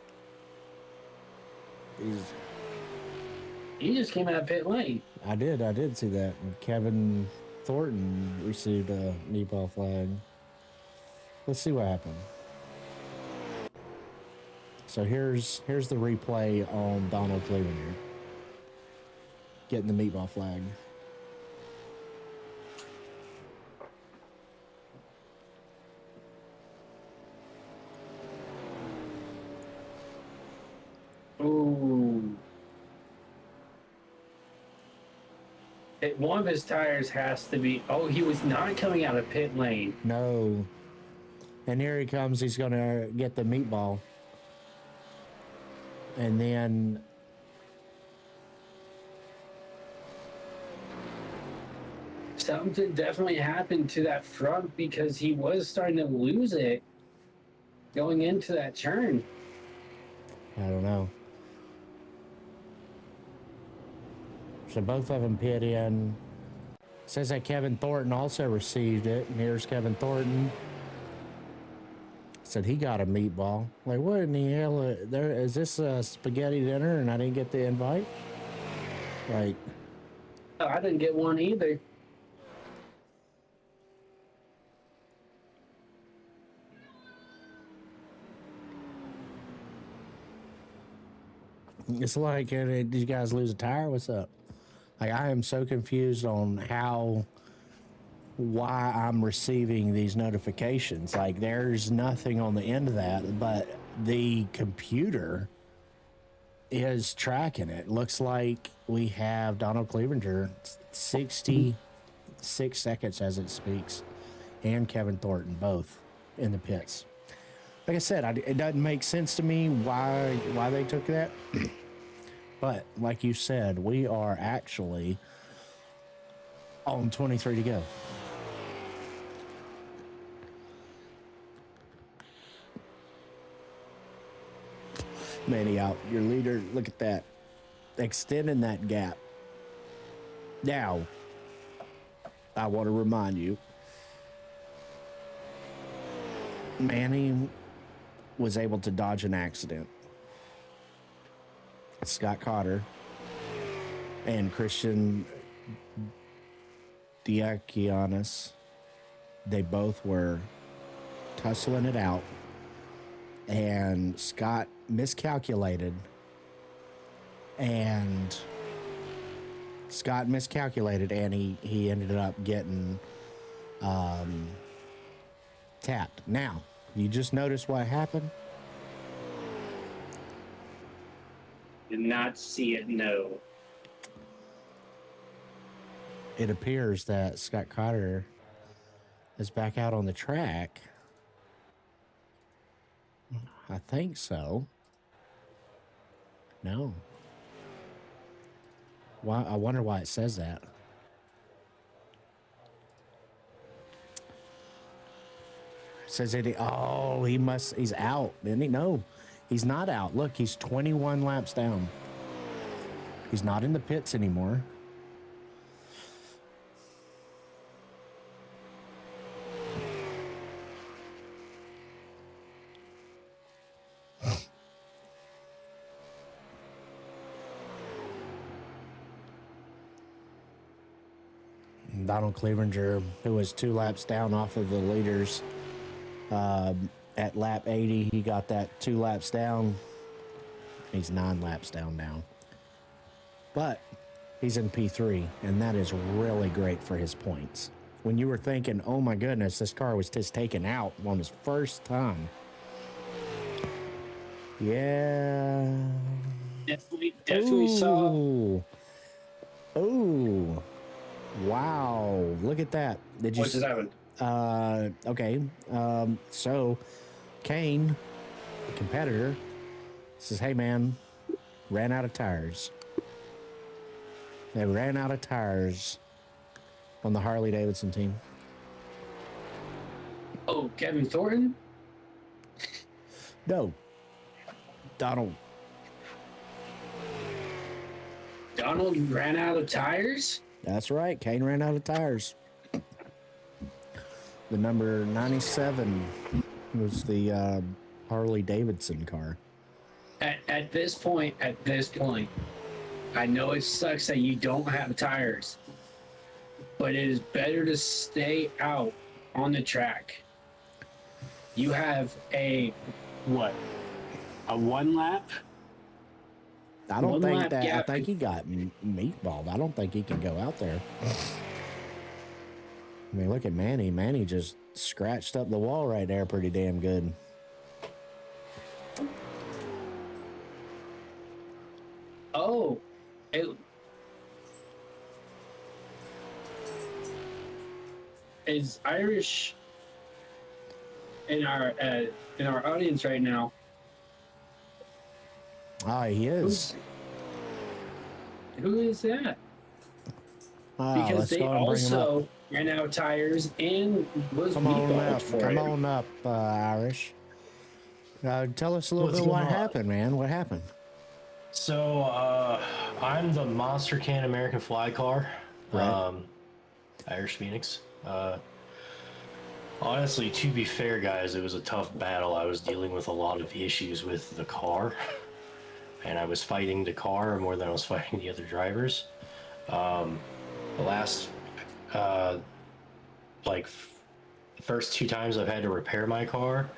came out of pit lane. I did see that. And Kevin Thornton received a meatball flag. Let's see what happened. So here's the replay on Donald Clevenger getting the meatball flag. Ooh. One of his tires has to be. Oh, he was not coming out of pit lane. No. And here he comes. He's going to get the meatball. And then Something definitely happened to that front because he was starting to lose it going into that turn. I don't know. So both of them pit in. Says that Kevin Thornton also received it. And here's Kevin Thornton. said he got a meatball. Like, what in the hell? There is this a spaghetti dinner, and I didn't get the invite. Like, Oh, I didn't get one either. it's like, did you guys lose a tire? What's up? Like, I am so confused on why I'm receiving these notifications. Like, there's nothing on the end of that, but the computer is tracking it. Looks like we have Donald Clevenger 66 seconds as it speaks, and Kevin Thornton both in the pits. Like I said, it doesn't make sense to me why they took that. But like you said, we are actually on 23 to go. Manny out, your leader. Look at that, extending that gap. Now, I want to remind you, Manny was able to dodge an accident. Scott Cotter and Christian Diakianis, they both were tussling it out, and Scott miscalculated, and he ended up getting tapped. Now, you just notice what happened? Did not see it, no. It appears that Scott Cotter is back out on the track. I think so. No. Why? I wonder why it says that. It says it. Oh, he's out, didn't he? No, he's not out. Look, he's 21 laps down. He's not in the pits anymore. Donald Clevenger, who was 2 laps down off of the leaders at lap 80, he got that 2 laps down. He's 9 laps down now. But he's in P3, and that is really great for his points. When you were thinking, oh my goodness, this car was just taken out on his first time. Yeah. Definitely saw. Oh. Wow, look at that. Did you What just happened? Okay. So Kane, the competitor, says, hey man, ran out of tires. They ran out of tires on the Harley Davidson team. Oh, Kevin Thornton? No. Donald ran out of tires? That's right. Kane ran out of tires. The number 97 was the Harley Davidson car. At this point, I know it sucks that you don't have tires, but it is better to stay out on the track. You have a 1 lap? I don't think that. Gap. I think he got meatballed. I don't think he can go out there. I mean, look at Manny. Manny just scratched up the wall right there pretty damn good. Oh, is Irish in our audience right now? Ah, he is. Who is that? Because Let's they go and bring him up. also ran out tires and was Come on meatballed up. for Come it. on up, Irish. Tell us a little What's bit what going on? happened, man. What happened? So I'm the Monster Can American Fly car, Right. Irish Phoenix. Honestly, to be fair, guys, it was a tough battle. I was dealing with a lot of issues with the car, and I was fighting the car more than I was fighting the other drivers. The last, uh, the first 2 times I've had to repair my car,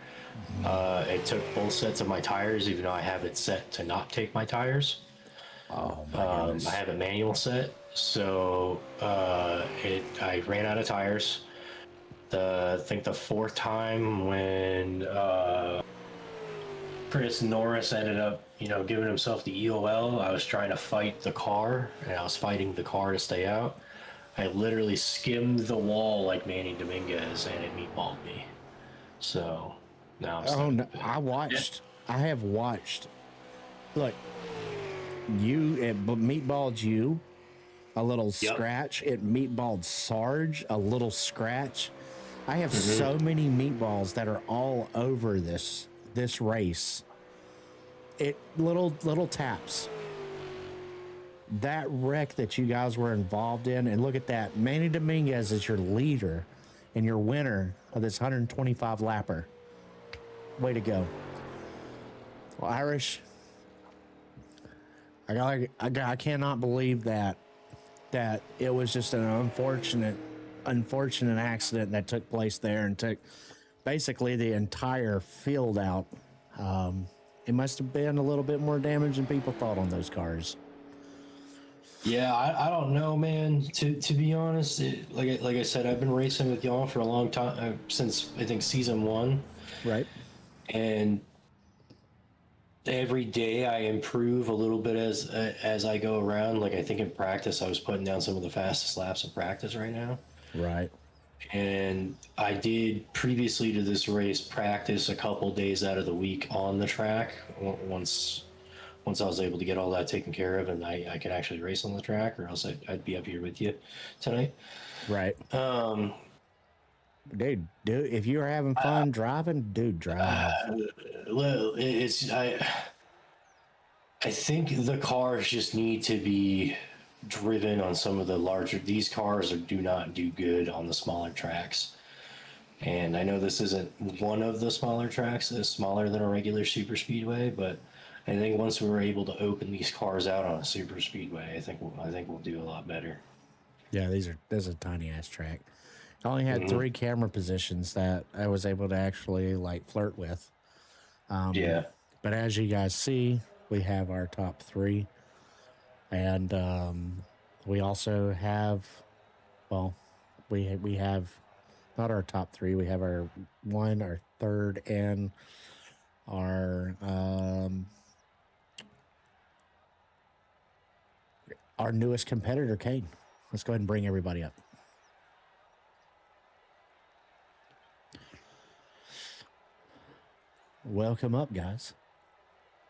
it took both sets of my tires, even though I have it set to not take my tires. Oh my goodness. I have a manual set, so I ran out of tires. I think the fourth time when Chris Norris ended up, giving himself the EOL, I was trying to fight the car, and I was fighting the car to stay out. I literally skimmed the wall like Manny Dominguez, and it meatballed me. So now I'm stuck. Oh no, I have watched. Look, it meatballed you, a little scratch. It meatballed Sarge, a little scratch. I have so many meatballs that are all over this race. Little taps. That wreck that you guys were involved in, and look at that. Manny Dominguez is your leader and your winner of this 125 lapper. Way to go. Well, Irish, I cannot believe that it was just an unfortunate accident that took place there and took basically the entire field out. It must have been a little bit more damage than people thought on those cars. Yeah, I don't know, man. To be honest, like I said, I've been racing with y'all for a long time, since I think season 1. Right. And every day I improve a little bit as I go around. Like, I think in practice, I was putting down some of the fastest laps in practice right now. Right. And I did, previously to this race, practice a couple days out of the week on the track. Once I was able to get all that taken care of and I could actually race on the track, or else I'd be up here with you tonight. Right. Dude, if you're having fun driving, drive. Well, I think the cars just need to be driven on some of the larger. These cars do not do good on the smaller tracks. And I know this isn't one of the smaller tracks, it's smaller than a regular super speedway, but I think once we're able to open these cars out on a super speedway, I think we'll do a lot better. Yeah, this is a tiny ass track. I only had 3 camera positions that I was able to actually flirt with. Yeah. But as you guys see, we have our top 3, and we also have, we have not our top 3. We have our 1, our 3rd, and our newest competitor, Kane. Let's go ahead and bring everybody up. Welcome up, guys.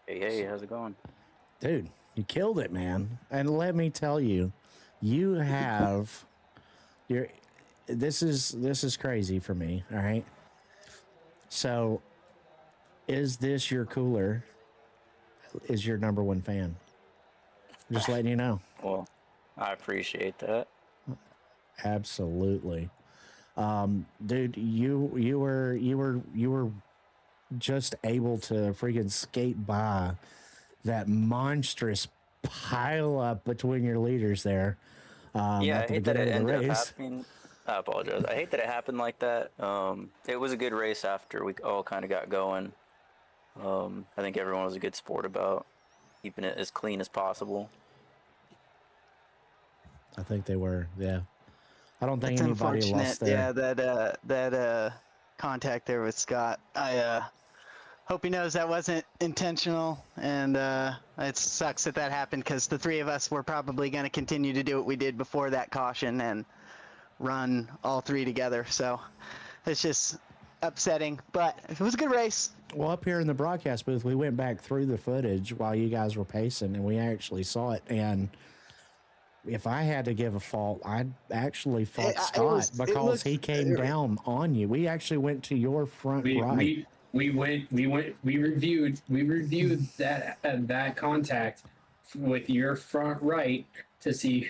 Hey, how's it going? Dude, you killed it, man. And let me tell you, you have this is crazy for me, all right? So, is this your cooler? Is your number 1 fan? Just letting you know. Well, I appreciate that. Absolutely. Dude, you were just able to freaking skate by that monstrous pile up between your leaders there. Yeah, at I the hate that it beginning of the ended up race. happening. I apologize. I hate that it happened like that. It was a good race after we all kind of got going. I think everyone was a good sport about keeping it as clean as possible. I think they were, yeah. I don't think It's anybody unfortunate, lost there. yeah, that contact there with Scott. I hope he knows that wasn't intentional, and it sucks that happened, because the 3 of us were probably going to continue to do what we did before that caution and run all 3 together. So it's just upsetting, but it was a good race. Well, up here in the broadcast booth, we went back through the footage while you guys were pacing, and we actually saw it. And if I had to give a fault, I'd actually fault Scott because he came down on you. We actually went to your front right. We reviewed that contact with your front right to see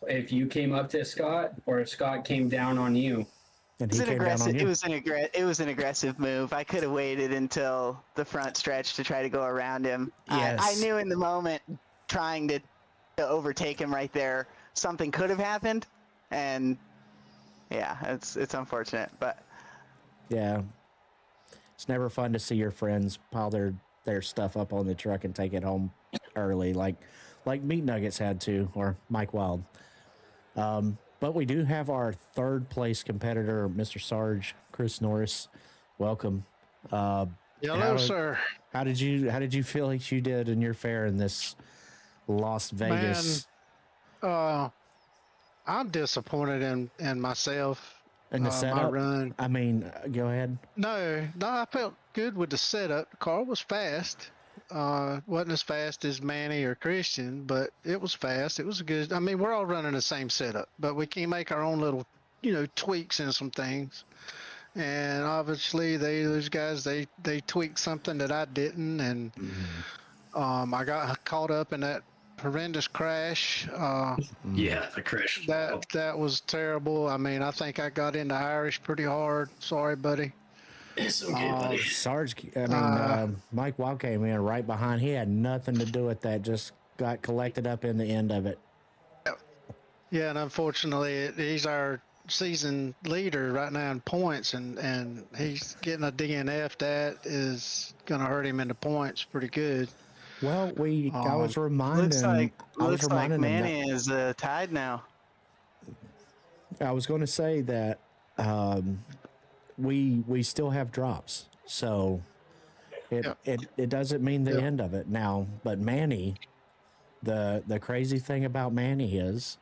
if you came up to Scott or if Scott came down on you. And It he was an came down on aggressive. you. It was an aggressive move. I could have waited until the front stretch to try to go around him. I Yes. knew in the moment, trying to overtake him right there, something could have happened, and yeah, it's unfortunate, but Yeah. It's never fun to see your friends pile their stuff up on the truck and take it home early, like Meat Nuggets had to, or Mike Wild. But we do have our third place competitor, Mr. Sarge, Chris Norris. Welcome. Hello, sir. How did you feel like you did in your fare in this Las Vegas I'm disappointed in myself. in the My setup? run. I mean, go ahead. No, I felt good with the setup. The car was fast. Wasn't as fast as Manny or Christian, but it was fast. It was good. I mean, we're all running the same setup, but we can make our own little, tweaks in some things. And obviously, those guys they tweaked something that I didn't, and I got caught up in that horrendous crash. Yeah, the crash. That was terrible. I mean, I think I got into Irish pretty hard. Sorry, buddy. It's okay, buddy. Sarge, I mean, Mike Wild came in right behind. He had nothing to do with that. Just got collected up in the end of it. Yeah, and unfortunately, he's our season leader right now in points, and he's getting a DNF. That is going to hurt him in the points pretty good. Well, I was reminding. looks like him Manny is tied now. I was going to say that we still have drops, so it doesn't mean the end of it now. But Manny, the crazy thing about Manny is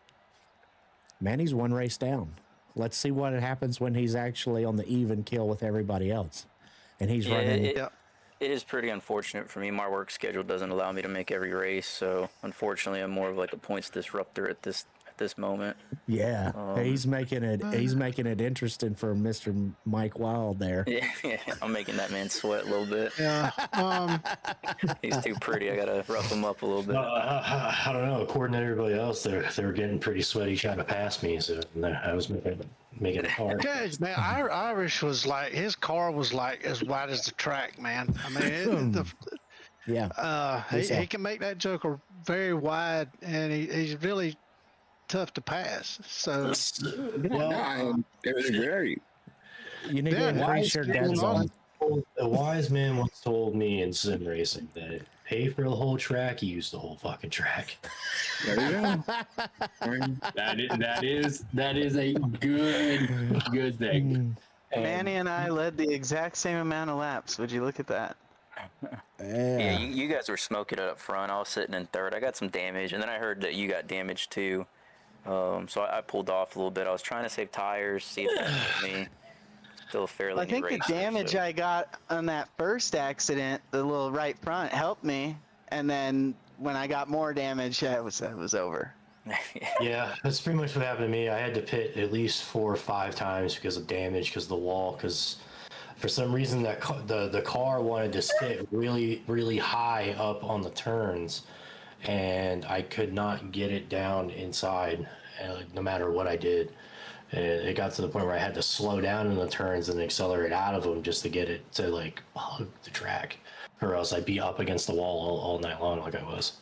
Manny's one race down. Let's see what happens when he's actually on the even kill with everybody else, and he's running. It is pretty unfortunate for me. My work schedule doesn't allow me to make every race, so unfortunately, I'm more of like a points disruptor at this moment. Yeah, he's making it interesting for Mr. Mike Wild there. Yeah, I'm making that man sweat a little bit. Yeah. He's too pretty. I gotta rough him up a little bit. I don't know. According to everybody else, they were getting pretty sweaty trying to pass me, so I was making it hard. Yeah, man, Irish was like, his car was like as wide as the track, man. I mean, he can make that joker very wide, and he's really tough to pass. So, it was great. You need to increase your dead zone. A wise man once told me in sim racing that pay for the whole track, you use the whole fucking track. There you go. That is a good thing. Manny and I led the exact same amount of laps. Would you look at that? Yeah, you guys were smoking it up front. I was sitting in third. I got some damage, and then I heard that you got damaged too. So I pulled off a little bit. I was trying to save tires, see if that helped me. Still fairly I think the damage I got on that first accident, the little right front, helped me. And then when I got more damage, that was over. Yeah, that's pretty much what happened to me. I had to pit at least 4 or 5 times because of damage, because of the wall, because for some reason that the car wanted to sit really, really high up on the turns, and I could not get it down inside, no matter what I did. It got to the point where I had to slow down in the turns and accelerate out of them just to get it to like hug the track, or else I'd be up against the wall all night long like I was.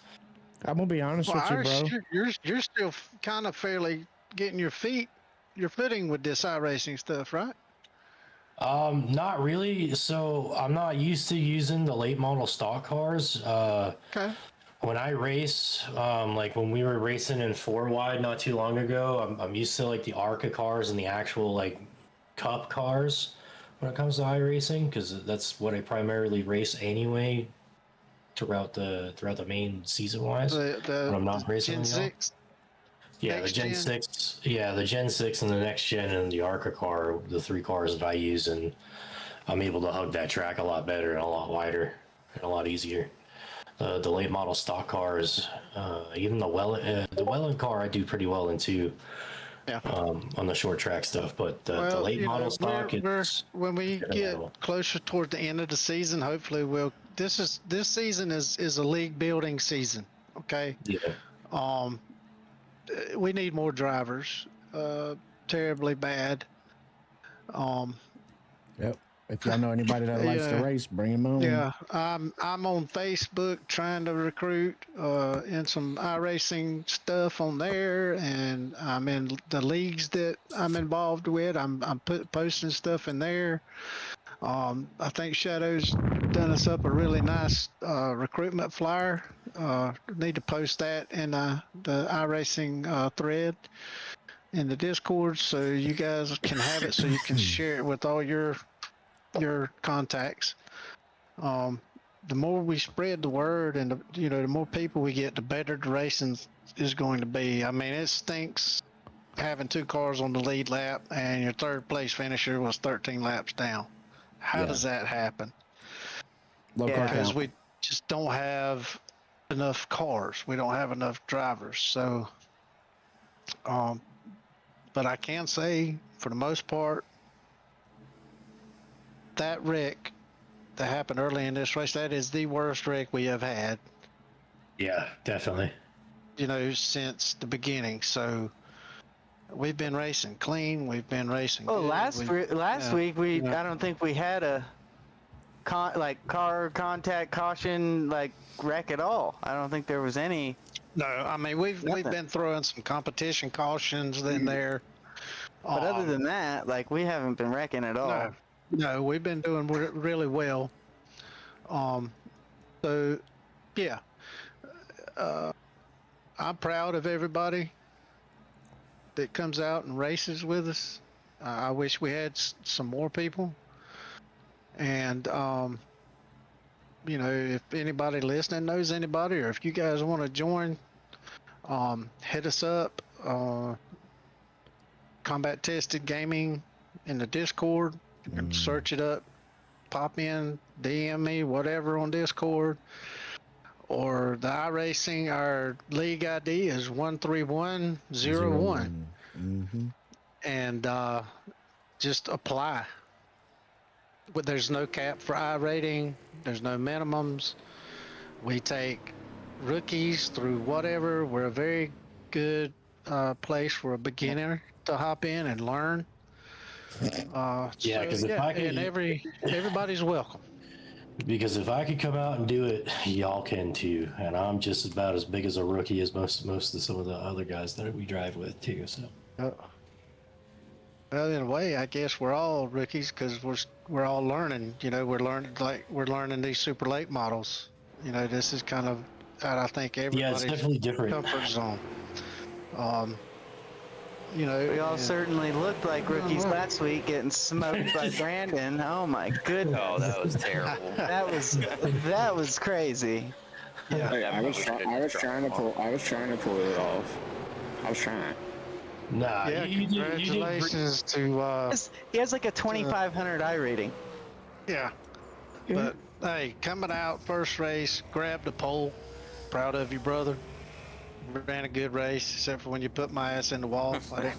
I'm gonna be honest with you, bro. You're still kind of fairly getting your footing with this iRacing stuff, right? Not really. So I'm not used to using the late model stock cars. Okay. When I race, like when we were racing in 4 wide not too long ago, I'm used to like the ARCA cars and the actual like cup cars when it comes to iRacing, because that's what I primarily race anyway throughout the main season wise. When I'm not racing. Gen 6. Yeah, the Gen 6. Yeah, the Gen 6 and the next gen and the ARCA car, the 3 cars that I use, and I'm able to hug that track a lot better and a lot wider and a lot easier. The late model stock cars, even the Welland car, I do pretty well in too. Yeah. On the short track stuff, but the late model stock, when we get closer toward the end of the season, hopefully this season is a league building season. Okay. Yeah. We need more drivers, terribly bad. Yep. If y'all know anybody that likes to Yeah. race, bring him on. Yeah, I'm on Facebook trying to recruit in some iRacing stuff on there, and I'm in the leagues that I'm involved with. I'm posting stuff in there. I think Shadow's done us up a really nice recruitment flyer. Need to post that in the iRacing thread in the Discord, so you guys can have it, so you can share it with all your contacts. The more we spread the word, and the more people we get, the better the racing is going to be. I mean, it stinks having 2 cars on the lead lap and your third place finisher was 13 laps down. How Yeah. does that happen? Low Yeah. car Because count. we just don't have enough cars. We don't have enough drivers. So, but I can say, for the most part, that wreck that happened early in this race, that is the worst wreck we have had, Yeah, definitely. since the beginning. So we've been racing clean. We've been racing. Oh, good. last Yeah, week yeah. I don't think we had a car contact caution wreck at all. I don't think there was any. No, I mean we've Nothing. been throwing some competition cautions in there. But other than that, we haven't been wrecking at all. No, we've been doing really well. So yeah, I'm proud of everybody that comes out and races with us. I wish we had some more people. And if anybody listening knows anybody, or if you guys want to join, hit us up. Combat Tested Gaming in the Discord. You can search it up, pop in, DM me, whatever on Discord. Or the iRacing, our league ID is 13101. And just apply. But there's no cap for iRating. There's no minimums. We take rookies through whatever. We're a very good place for a beginner to hop in and learn. Yeah, 'cause if I could- everybody's welcome. Because if I could come out and do it, y'all can too. And I'm just about as big as a rookie as most of some of the other guys that we drive with too. So. Well, in a way, I guess we're all rookies because we're all learning. We're learning these super late models. This is kind of out, I think, Yeah, it's everybody's definitely different. comfort zone. We all certainly looked like rookies last week, getting smoked by Brandon. Oh my goodness. Oh, that was terrible. That was crazy. Yeah. Hey, I was trying to pull it off. I was trying. Nah, Yeah, you did congratulations to He has like a 2,500 I rating. yeah. But hey, coming out first race, grabbed the pole. Proud of you, brother. Ran a good race, except for when you put my ass in the wall. I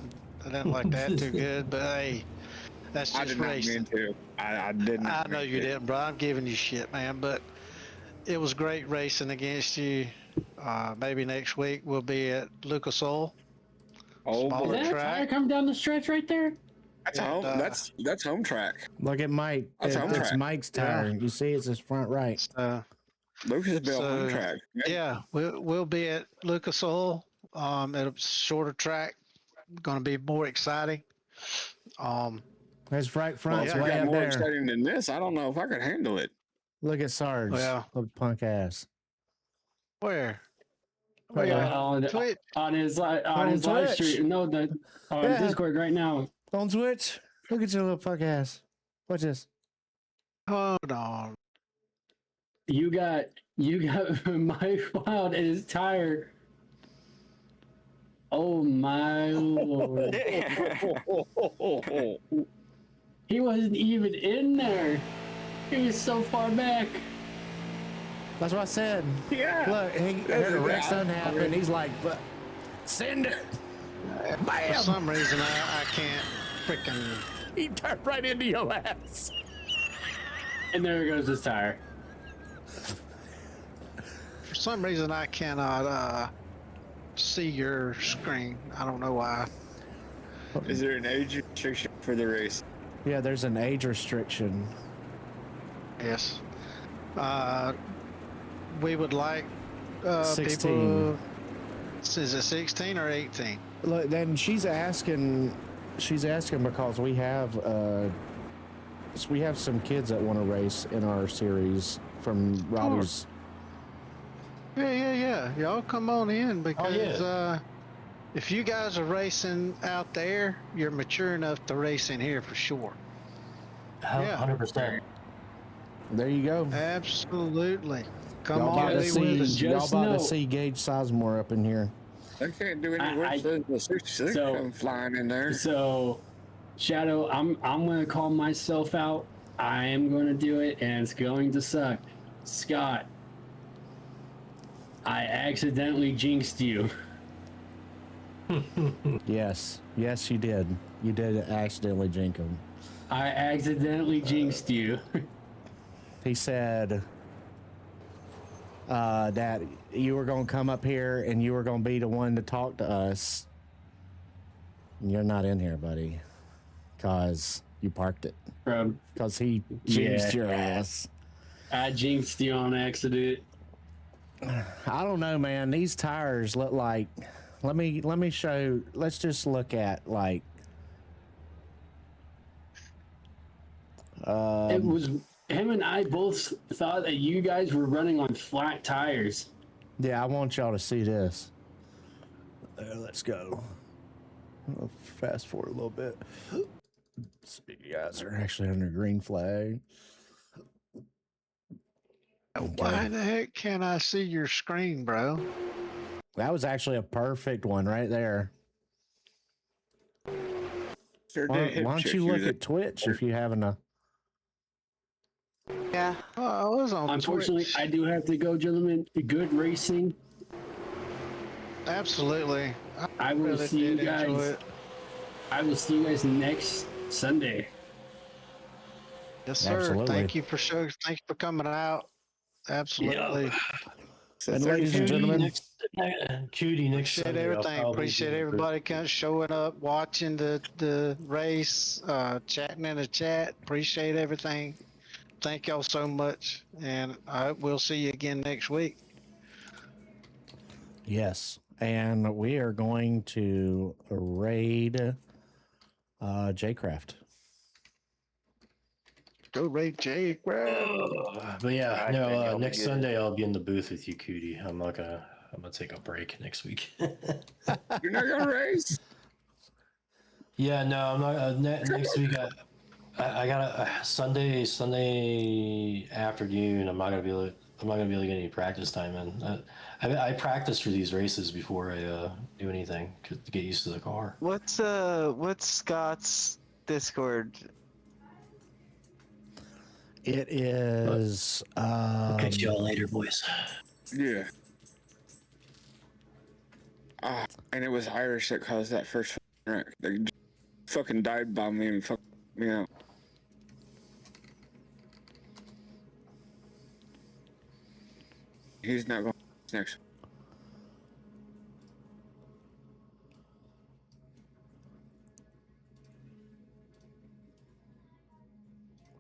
didn't like that too good. But hey, that's I just did not racing. mean to. I did not. I know you didn't, bro. I'm giving you shit, man. But it was great racing against you. Maybe next week we'll be at Lucas Oil. Oh, Smaller Is that a track. tire coming down the stretch right there? That's And, home. That's home track. Look at Mike. That's home It's track. Mike's tire. You see, it's his front right. Lucasville home So, track. yeah, we'll be at Lucas Oil. At a shorter track, going to be more exciting. His right Well, front's if it way got up more there. exciting than this, I don't know if I could handle it. Look at Sarge. Yeah. Little punk ass. Where? Right there. On Twitch. his live Twitch. stream. No, on Yeah. Discord right now. On Twitch. Look at your little punk ass. Watch this. Hold on. You got Mike Wild and his tire. Oh my lord. He wasn't even in there. He was so far back. That's what I said. Yeah. Look, he heard a wreck done happen. He's like, send it. For Bam! some reason, I can't freaking. He turned right into your ass. And there goes his tire. For some reason, I cannot see your screen. I don't know why. Is there an age restriction for the race? Yeah, there's an age restriction. Yes. We would like 16. people. Is it 16 or 18? Look, then she's asking because we have some kids that want to race in our series from Robbie's. Yeah. Y'all come on in because yeah. if you guys are racing out there, you're mature enough to race in here for sure. 100%. There you go. Absolutely. Come Y'all on, about Just to know- see Gage Sizemore up in here. I can't do any worse than the 66 so- come flying in there. So, Shadow, I'm gonna call myself out. I am going to do it, and it's going to suck. Scott, I accidentally jinxed you. Yes, you did. You did accidentally jinx him. I accidentally jinxed you. He said that you were going to come up here and you were going to be the one to talk to us. You're not in here, buddy, because you parked it. Because he jinxed your ass. I jinxed you on accident. I don't know, man. These tires look like. Let me show. Let's just look at like. It was him and I both thought that you guys were running on flat tires. Yeah, I want y'all to see this. Let's go. I'll fast forward a little bit. So you guys are actually under green flag. Why the heck can't I see your screen, bro? That was actually a perfect one right there. Sure Why did hip don't check you look there. at Twitch if you haven't? Yeah. Oh, I was on Unfortunately, Twitch. I do have to go, gentlemen. Good racing. Absolutely. I will really see you did enjoy guys. it. I will see you guys next Sunday. Yes, sir. Absolutely. Thank you for coming out. Absolutely. So And ladies and 32 gentlemen, Cutie next Appreciate Sunday. I'll everything. probably Appreciate be- everybody showing up, watching the race, chatting in the chat. Appreciate everything. Thank y'all so much, and we'll see you again next week. yes, and we are going to raid J-Craft. Go Ray J. But yeah, Alright, no. man, y'all be Next good. Sunday I'll be in the booth with you, Cutie. I'm gonna take a break next week. You're not gonna race? Yeah, no, I'm not. Next week I got a Sunday afternoon. I'm not gonna be able to get any practice time in. I practice for these races before I do anything to get used to the car. What's Scott's Discord? It is. I'll catch y'all later, boys. Yeah. And it was Irish that caused that first wreck. They fucking dive bombed me and fucked me up. He's not going next.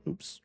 Oops.